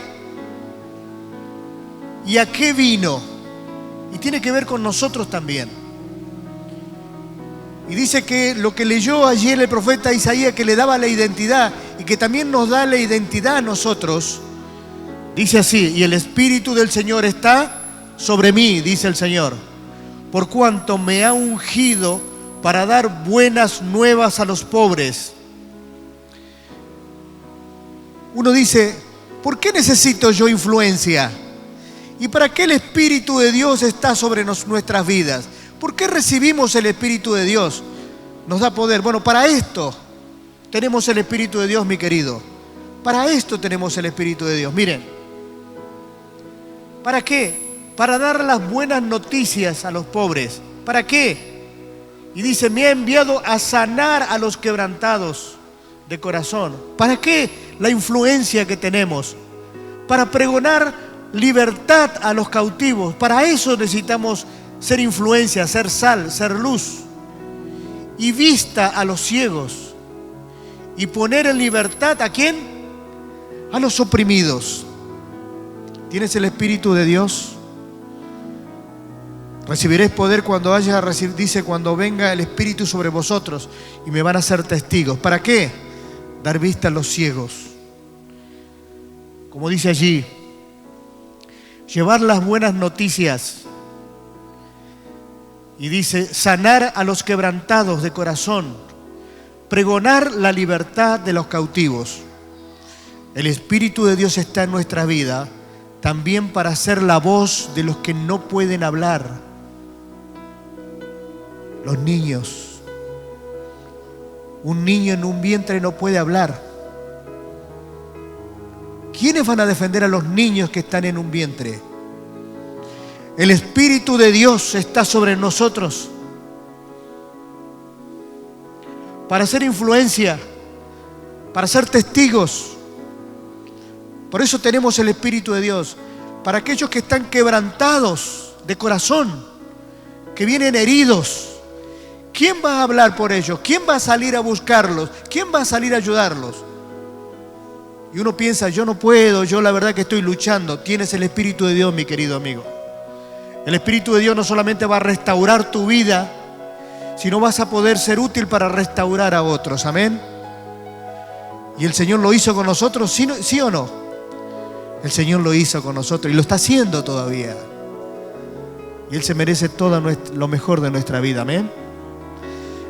y a qué vino, y tiene que ver con nosotros también. Y dice que lo que leyó ayer el profeta Isaías, que le daba la identidad y que también nos da la identidad a nosotros, dice así, y el Espíritu del Señor está sobre mí, dice el Señor, por cuanto me ha ungido para dar buenas nuevas a los pobres. Uno dice, ¿por qué necesito yo influencia? ¿Y para qué el Espíritu de Dios está sobre nuestras vidas? ¿Por qué recibimos el Espíritu de Dios? Nos da poder. Bueno, para esto tenemos el Espíritu de Dios, mi querido. Para esto tenemos el Espíritu de Dios. Miren, ¿para qué? Para dar las buenas noticias a los pobres. ¿Para qué? Y dice, me ha enviado a sanar a los quebrantados de corazón. ¿Para qué la influencia que tenemos? Para pregonar libertad a los cautivos. Para eso necesitamos ser influencia, ser sal, ser luz. Y vista a los ciegos. Y poner en libertad, ¿a quién? A los oprimidos. ¿Tienes el Espíritu de Dios? Recibiréis poder cuando dice, cuando venga el Espíritu sobre vosotros, y me van a ser testigos. ¿Para qué? Dar vista a los ciegos. Como dice allí, llevar las buenas noticias. Y dice, sanar a los quebrantados de corazón, pregonar la libertad de los cautivos. El Espíritu de Dios está en nuestra vida también para ser la voz de los que no pueden hablar. Los niños. Un niño en un vientre no puede hablar. ¿Quiénes van a defender a los niños que están en un vientre? El Espíritu de Dios está sobre nosotros para hacer influencia, para ser testigos. Por eso tenemos el Espíritu de Dios, para aquellos que están quebrantados de corazón, que vienen heridos. ¿Quién va a hablar por ellos? ¿Quién va a salir a buscarlos? ¿Quién va a salir a ayudarlos? Y uno piensa, yo no puedo, yo la verdad que estoy luchando. Tienes el Espíritu de Dios, mi querido amigo. El Espíritu de Dios no solamente va a restaurar tu vida, sino vas a poder ser útil para restaurar a otros. Amén. Y el Señor lo hizo con nosotros, ¿sí o no? El Señor lo hizo con nosotros y lo está haciendo todavía. Y Él se merece todo lo mejor de nuestra vida. Amén.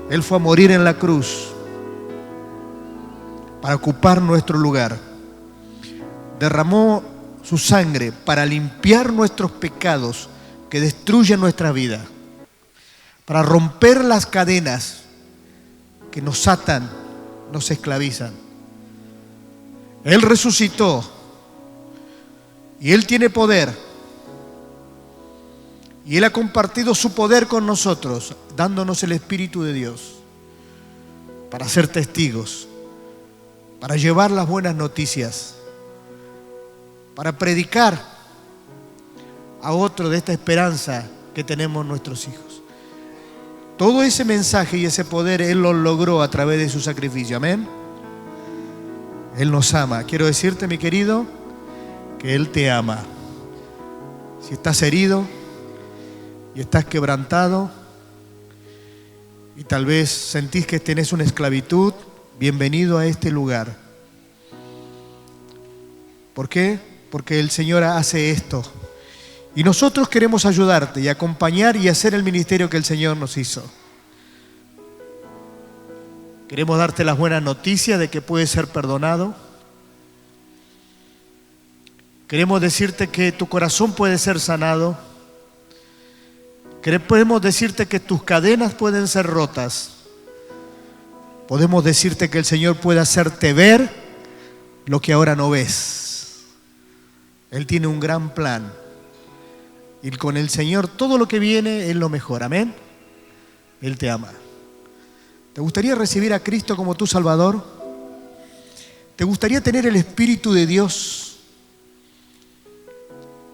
Él fue a morir en la cruz para ocupar nuestro lugar. Derramó su sangre para limpiar nuestros pecados que destruyen nuestra vida. para romper las cadenas que nos atan, nos esclavizan. Él resucitó y Él tiene poder. Y Él ha compartido su poder con nosotros, dándonos el Espíritu de Dios para ser testigos, para llevar las buenas noticias, para predicar a otro de esta esperanza que tenemos nuestros hijos. Todo ese mensaje y ese poder Él lo logró a través de su sacrificio. Amén. Él nos ama. Quiero decirte, mi querido, que Él te ama. Si estás herido y estás quebrantado y tal vez sentís que tenés una esclavitud, bienvenido a este lugar. ¿Por qué? Porque el Señor hace esto. Y nosotros queremos ayudarte y acompañar y hacer el ministerio que el Señor nos hizo. Queremos darte las buenas noticias de que puedes ser perdonado. Queremos decirte que tu corazón puede ser sanado. Podemos decirte que tus cadenas pueden ser rotas. Podemos decirte que el Señor puede hacerte ver lo que ahora no ves. Él tiene un gran plan. Y con el Señor todo lo que viene es lo mejor. Amén. Él te ama. ¿Te gustaría recibir a Cristo como tu Salvador? ¿Te gustaría tener el Espíritu de Dios?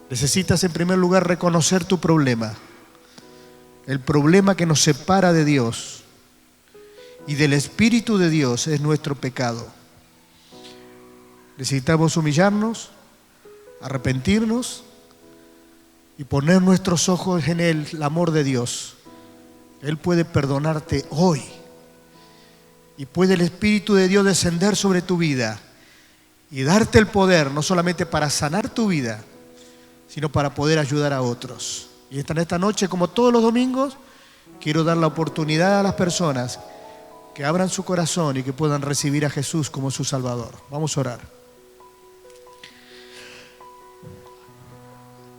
Necesitas en primer lugar reconocer tu problema. El problema que nos separa de Dios y del Espíritu de Dios es nuestro pecado. Necesitamos humillarnos, arrepentirnos y poner nuestros ojos en el amor de Dios. Él puede perdonarte hoy. Y puede el Espíritu de Dios descender sobre tu vida y darte el poder, no solamente para sanar tu vida, sino para poder ayudar a otros. Y esta noche, como todos los domingos, quiero dar la oportunidad a las personas que abran su corazón y que puedan recibir a Jesús como su Salvador. Vamos a orar.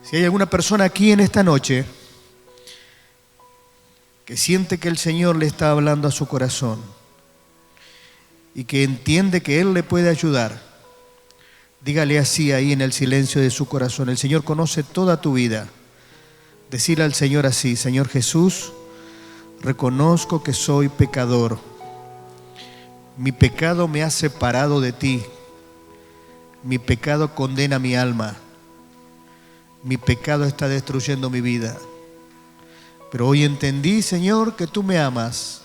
Si hay alguna persona aquí en esta noche que siente que el Señor le está hablando a su corazón y que entiende que Él le puede ayudar, dígale así ahí en el silencio de su corazón. El Señor conoce toda tu vida. Decirle al Señor así: Señor Jesús, reconozco que soy pecador. Mi pecado me ha separado de ti. Mi pecado condena mi alma. Mi pecado está destruyendo mi vida. Pero hoy entendí, Señor, que tú me amas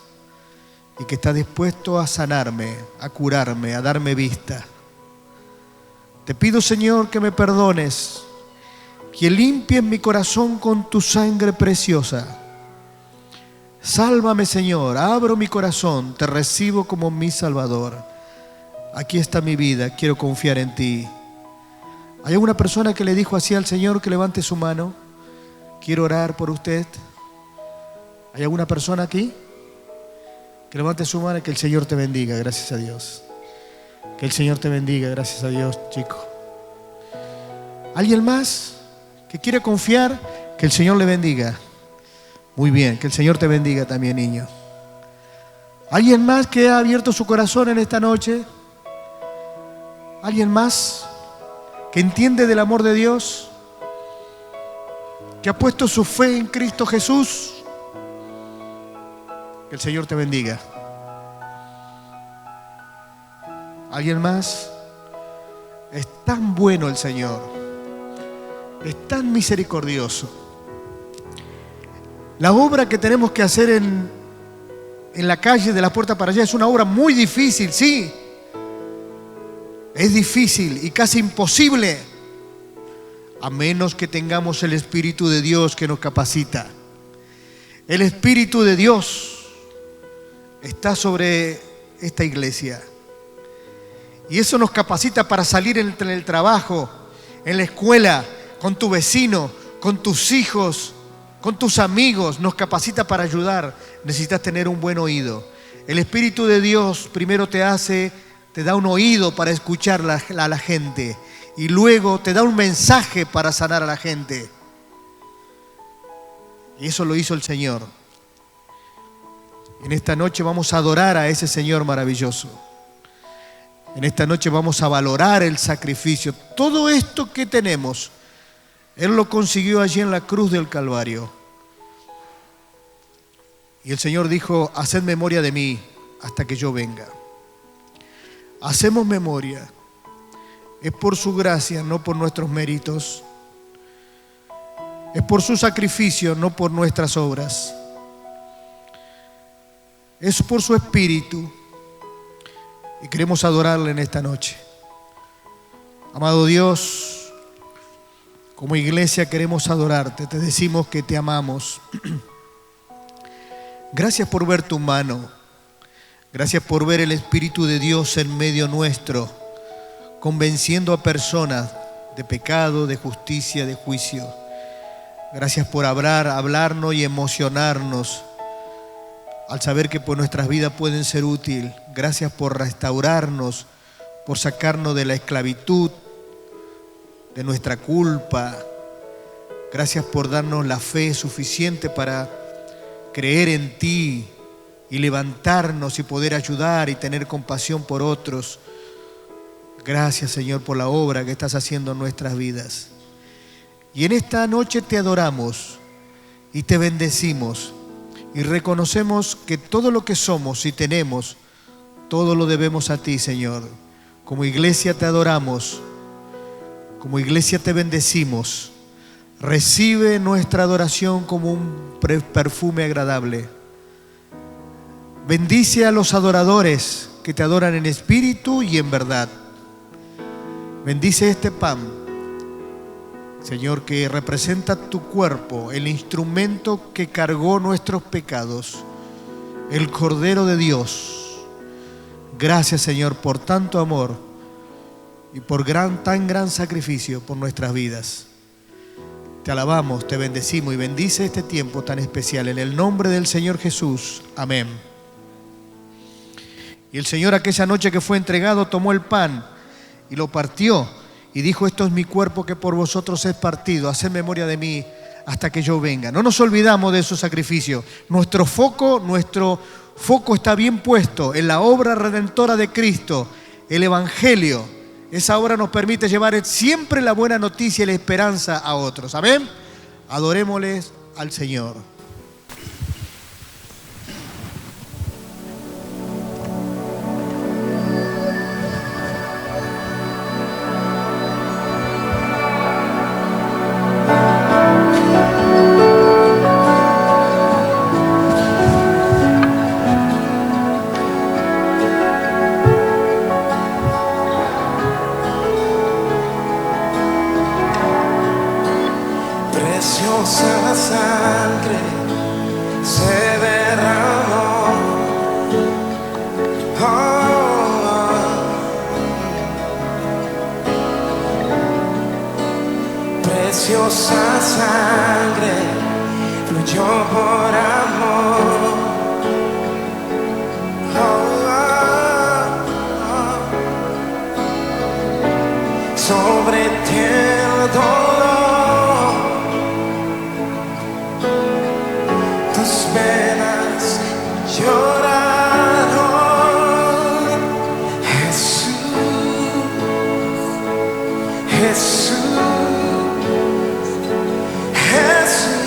y que estás dispuesto a sanarme, a curarme, a darme vista. Te pido, Señor, que me perdones, que limpies mi corazón con tu sangre preciosa. Sálvame, Señor, abro mi corazón, te recibo como mi Salvador. Aquí está mi vida, quiero confiar en ti. ¿Hay alguna persona que le dijo así al Señor? Que levante su mano. Quiero orar por usted. ¿Hay alguna persona aquí? Que levante su mano y que el Señor te bendiga. Gracias a Dios. Que el Señor te bendiga. Gracias a Dios, chico. ¿Alguien más que quiere confiar? Que el Señor le bendiga. Muy bien, que el Señor te bendiga también, niño. ¿Alguien más que ha abierto su corazón en esta noche? ¿Alguien más que entiende del amor de Dios? ¿Que ha puesto su fe en Cristo Jesús? Que el Señor te bendiga. ¿Alguien más? Es tan bueno el Señor. Es tan misericordioso. La obra que tenemos que hacer en la calle de la puerta para allá es una obra muy difícil, sí. Es difícil y casi imposible, a menos que tengamos el Espíritu de Dios que nos capacita. El Espíritu de Dios está sobre esta iglesia. Y eso nos capacita para salir en el trabajo, en la escuela, con tu vecino, con tus hijos, con tus amigos. Nos capacita para ayudar. Necesitas tener un buen oído. El Espíritu de Dios primero te da un oído para escuchar a la gente. Y luego te da un mensaje para sanar a la gente. Y eso lo hizo el Señor. En esta noche vamos a adorar a ese Señor maravilloso. En esta noche vamos a valorar el sacrificio. Todo esto que tenemos, Él lo consiguió allí en la cruz del Calvario. Y el Señor dijo: haced memoria de mí hasta que yo venga. Hacemos memoria. Es por su gracia, no por nuestros méritos. Es por su sacrificio, no por nuestras obras. Es por su Espíritu. Y queremos adorarle en esta noche. Amado Dios, como iglesia queremos adorarte. Te decimos que te amamos. Gracias por ver tu mano. Gracias por ver el Espíritu de Dios en medio nuestro, convenciendo a personas de pecado, de justicia, de juicio. Gracias por hablarnos y emocionarnos al saber que por nuestras vidas pueden ser útiles. Gracias por restaurarnos, por sacarnos de la esclavitud, de nuestra culpa. Gracias por darnos la fe suficiente para creer en ti y levantarnos y poder ayudar y tener compasión por otros. Gracias, Señor, por la obra que estás haciendo en nuestras vidas. Y en esta noche te adoramos y te bendecimos y reconocemos que todo lo que somos y tenemos, todo lo debemos a ti, Señor. Como iglesia te adoramos, como iglesia te bendecimos. Recibe nuestra adoración como un perfume agradable. Bendice a los adoradores que te adoran en espíritu y en verdad. Bendice este pan, Señor, que representa tu cuerpo, el instrumento que cargó nuestros pecados, el Cordero de Dios. Gracias, Señor, por tanto amor y por tan gran sacrificio por nuestras vidas. Te alabamos, te bendecimos y bendice este tiempo tan especial. En el nombre del Señor Jesús. Amén. Y el Señor, aquella noche que fue entregado, tomó el pan y lo partió y dijo: esto es mi cuerpo que por vosotros es partido. Haced memoria de mí hasta que yo venga. No nos olvidamos de su sacrificio. Nuestro foco está bien puesto en la obra redentora de Cristo, el Evangelio. Esa obra nos permite llevar siempre la buena noticia y la esperanza a otros. Amén. Adorémosles al Señor. Preciosa sangre se derramó, preciosa sangre fluyó por amor, sobre ti el dolor. Penas lloraron. Jesús, Jesús, Jesús.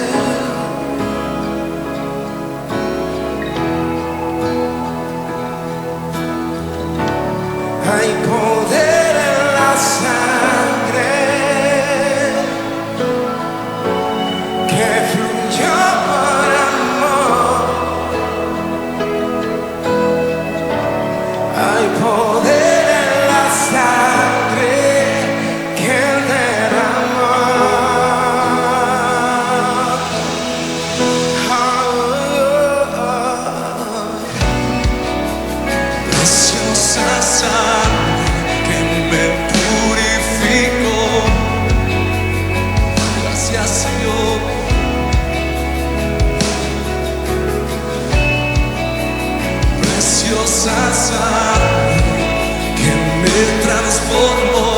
Hay poder en la sangre que fluyó por amor. Hay poder en la sangre que Él derramó. Preciosa sangre que me purificó. Gracias, Señor. Preciosa sangre que me transformó.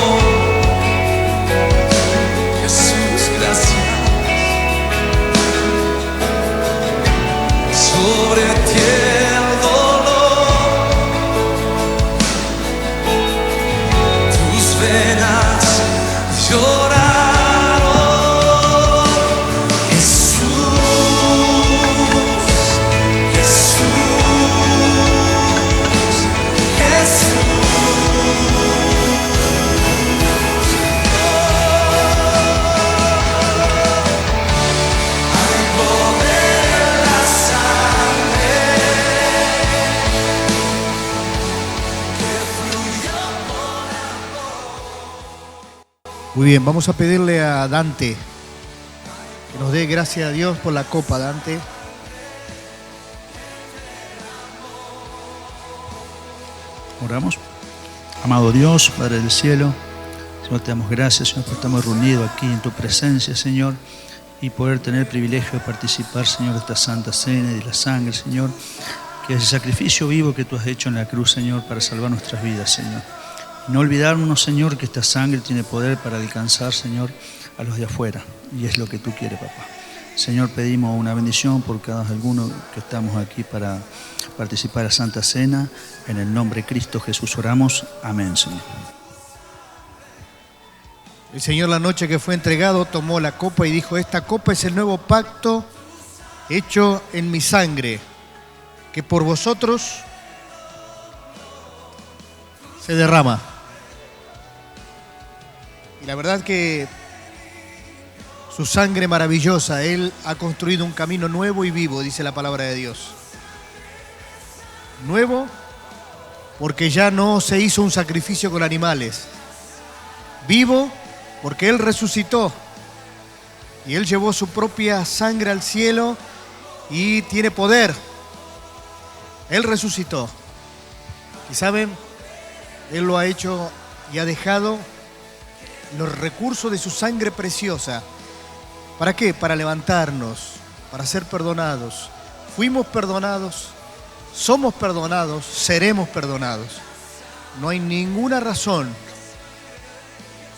Jesús, gracias. Sobre ti Muy bien, vamos a pedirle a Dante que nos dé gracias a Dios por la copa, Dante. Oramos. Amado Dios, Padre del cielo, Señor, te damos gracias, Señor, por estamos reunidos aquí en tu presencia, Señor, y poder tener el privilegio de participar, Señor, de esta Santa Cena y de la sangre, Señor, que es el sacrificio vivo que tú has hecho en la cruz, Señor, para salvar nuestras vidas, Señor. No olvidarnos, Señor, que esta sangre tiene poder para alcanzar, Señor, a los de afuera, y es lo que tú quieres, papá. Señor, pedimos una bendición por cada uno que estamos aquí para participar a Santa Cena. En el nombre de Cristo Jesús oramos. Amén, Señor. El Señor, la noche que fue entregado, tomó la copa y dijo: esta copa es el nuevo pacto hecho en mi sangre, que por vosotros se derrama. Y la verdad que su sangre maravillosa, Él ha construido un camino nuevo y vivo, dice la palabra de Dios. Nuevo porque ya no se hizo un sacrificio con animales. Vivo porque Él resucitó y Él llevó su propia sangre al cielo y tiene poder. Él resucitó. Y saben, Él lo ha hecho y ha dejado los recursos de su sangre preciosa. ¿Para qué? Para levantarnos, para ser perdonados. Fuimos perdonados, somos perdonados, seremos perdonados. No hay ninguna razón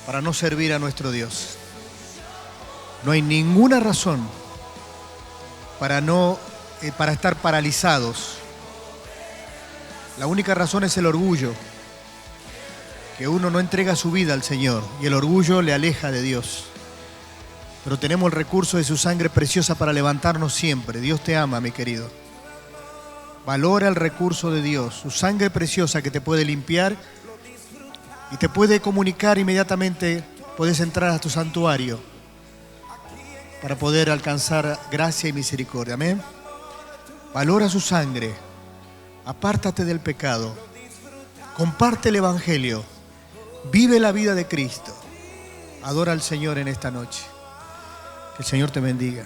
para no servir a nuestro Dios. No hay ninguna razón para estar paralizados. La única razón es el orgullo, que uno no entrega su vida al Señor y el orgullo le aleja de Dios. Pero tenemos el recurso de su sangre preciosa para levantarnos siempre. Dios te ama, mi querido. Valora el recurso de Dios, su sangre preciosa que te puede limpiar y te puede comunicar inmediatamente. Puedes entrar a tu santuario para poder alcanzar gracia y misericordia. Amén. Valora su sangre. Apártate del pecado. Comparte el Evangelio. Vive la vida de Cristo. Adora al Señor en esta noche. Que el Señor te bendiga.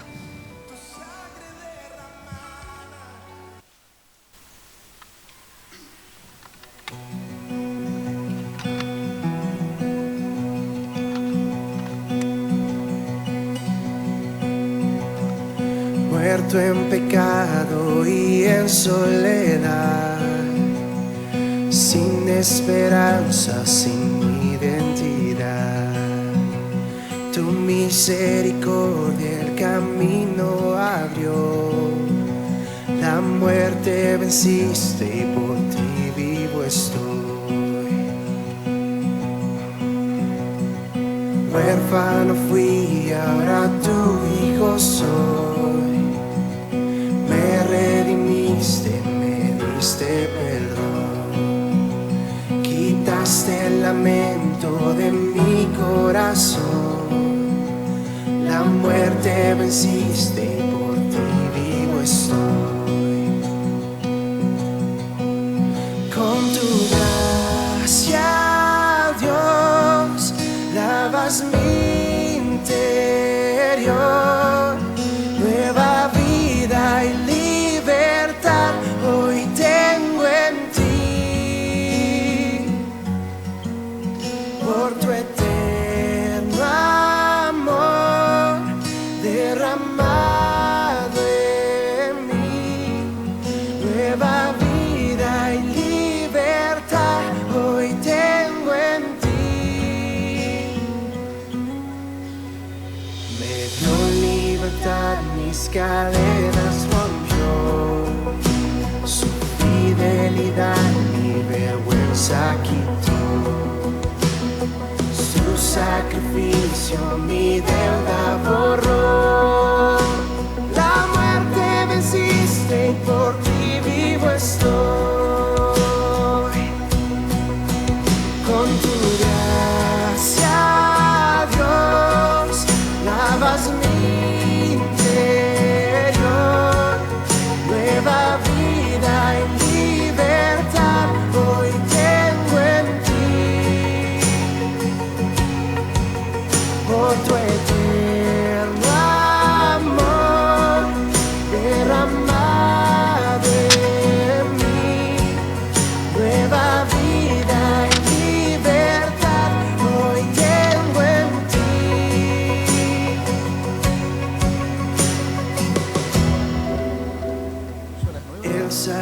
Muerto en pecado y en soledad, sin esperanza, sin identidad. Tu misericordia el camino abrió, la muerte venciste y por ti vivo estoy. Huérfano fui, ahora tu hijo soy. Me redimiste, me diste perdón, quitaste el lamento de mi corazón, la muerte venciste y por ti vivo estoy. Con tu gracia, Dios, lavas mi interior, nueva vida y libertad hoy tengo en ti. Por tu eterno amor derramado en mí, nueva vida y libertad hoy tengo en ti. Me dio libertad, mis cadenas rompió, su fidelidad mi vergüenza quitó, su sacrificio mi deuda borró, la muerte venciste y por ti vivo estoy. Con tu gracia, Dios, lavas mi interior, nueva vida y libertad hoy tengo en ti.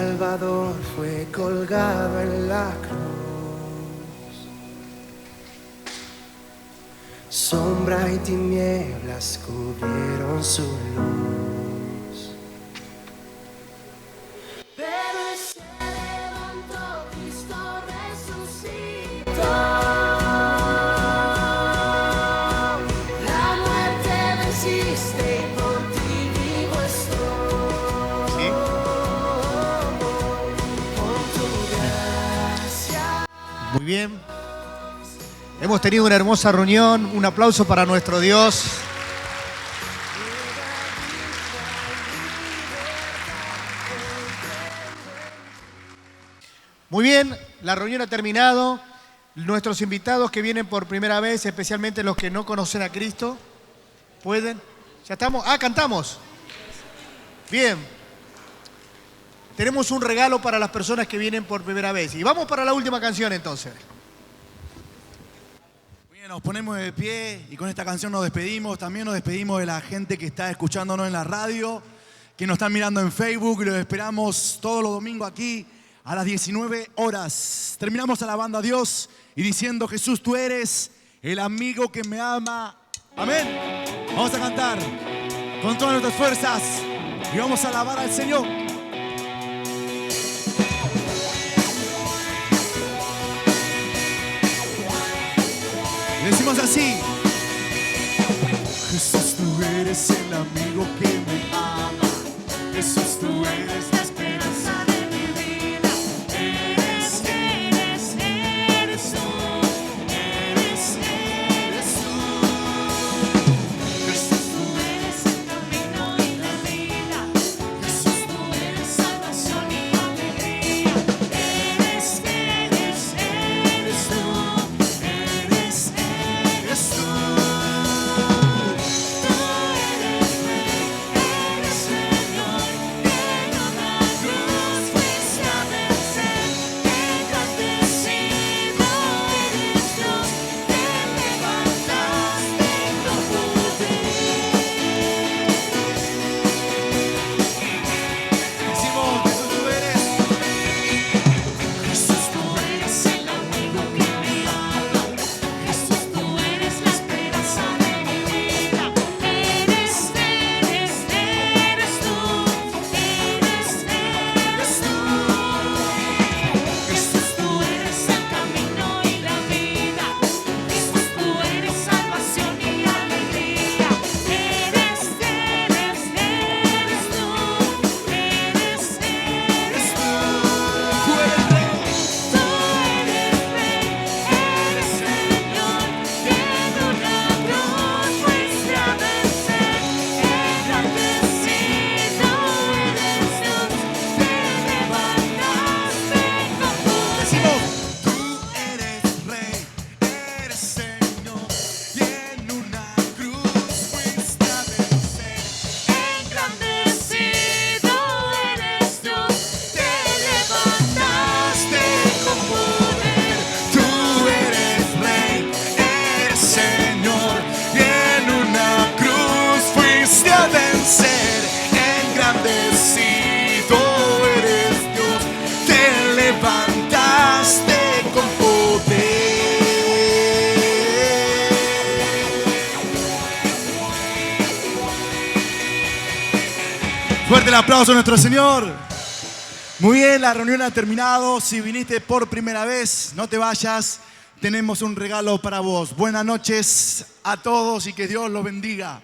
Salvador fue colgado en la cruz. Sombra y tinieblas cubrieron su luz. Pero Él se levantó, Cristo resucitó. La muerte venciste y por ti vivo estoy. ¿Sí? Con tu gracia. Muy bien. Hemos tenido una hermosa reunión. Un aplauso para nuestro Dios. Muy bien, la reunión ha terminado. Nuestros invitados que vienen por primera vez, especialmente los que no conocen a Cristo, pueden. ¿Ya estamos? Ah, cantamos. Bien. Tenemos un regalo para las personas que vienen por primera vez. Y vamos para la última canción entonces. Nos ponemos de pie y con esta canción nos despedimos. También nos despedimos de la gente que está escuchándonos en la radio, que nos están mirando en Facebook y los esperamos todos los domingos aquí a las 19 horas. Terminamos alabando a Dios y diciendo: Jesús, tú eres el amigo que me ama. Amén. Vamos a cantar con todas nuestras fuerzas y vamos a alabar al Señor. Decimos así: Jesús, tú eres el amigo que me ama. Jesús, tú eres la esperanza de mi vida. Eres tú. Eres tú. Jesús, tú eres el camino y la vida. Jesús, tú eres salvación y alegría. Eres tú. Fuerte el aplauso a nuestro Señor. Muy bien, la reunión ha terminado. Si viniste por primera vez, no te vayas. Tenemos un regalo para vos. Buenas noches a todos y que Dios los bendiga.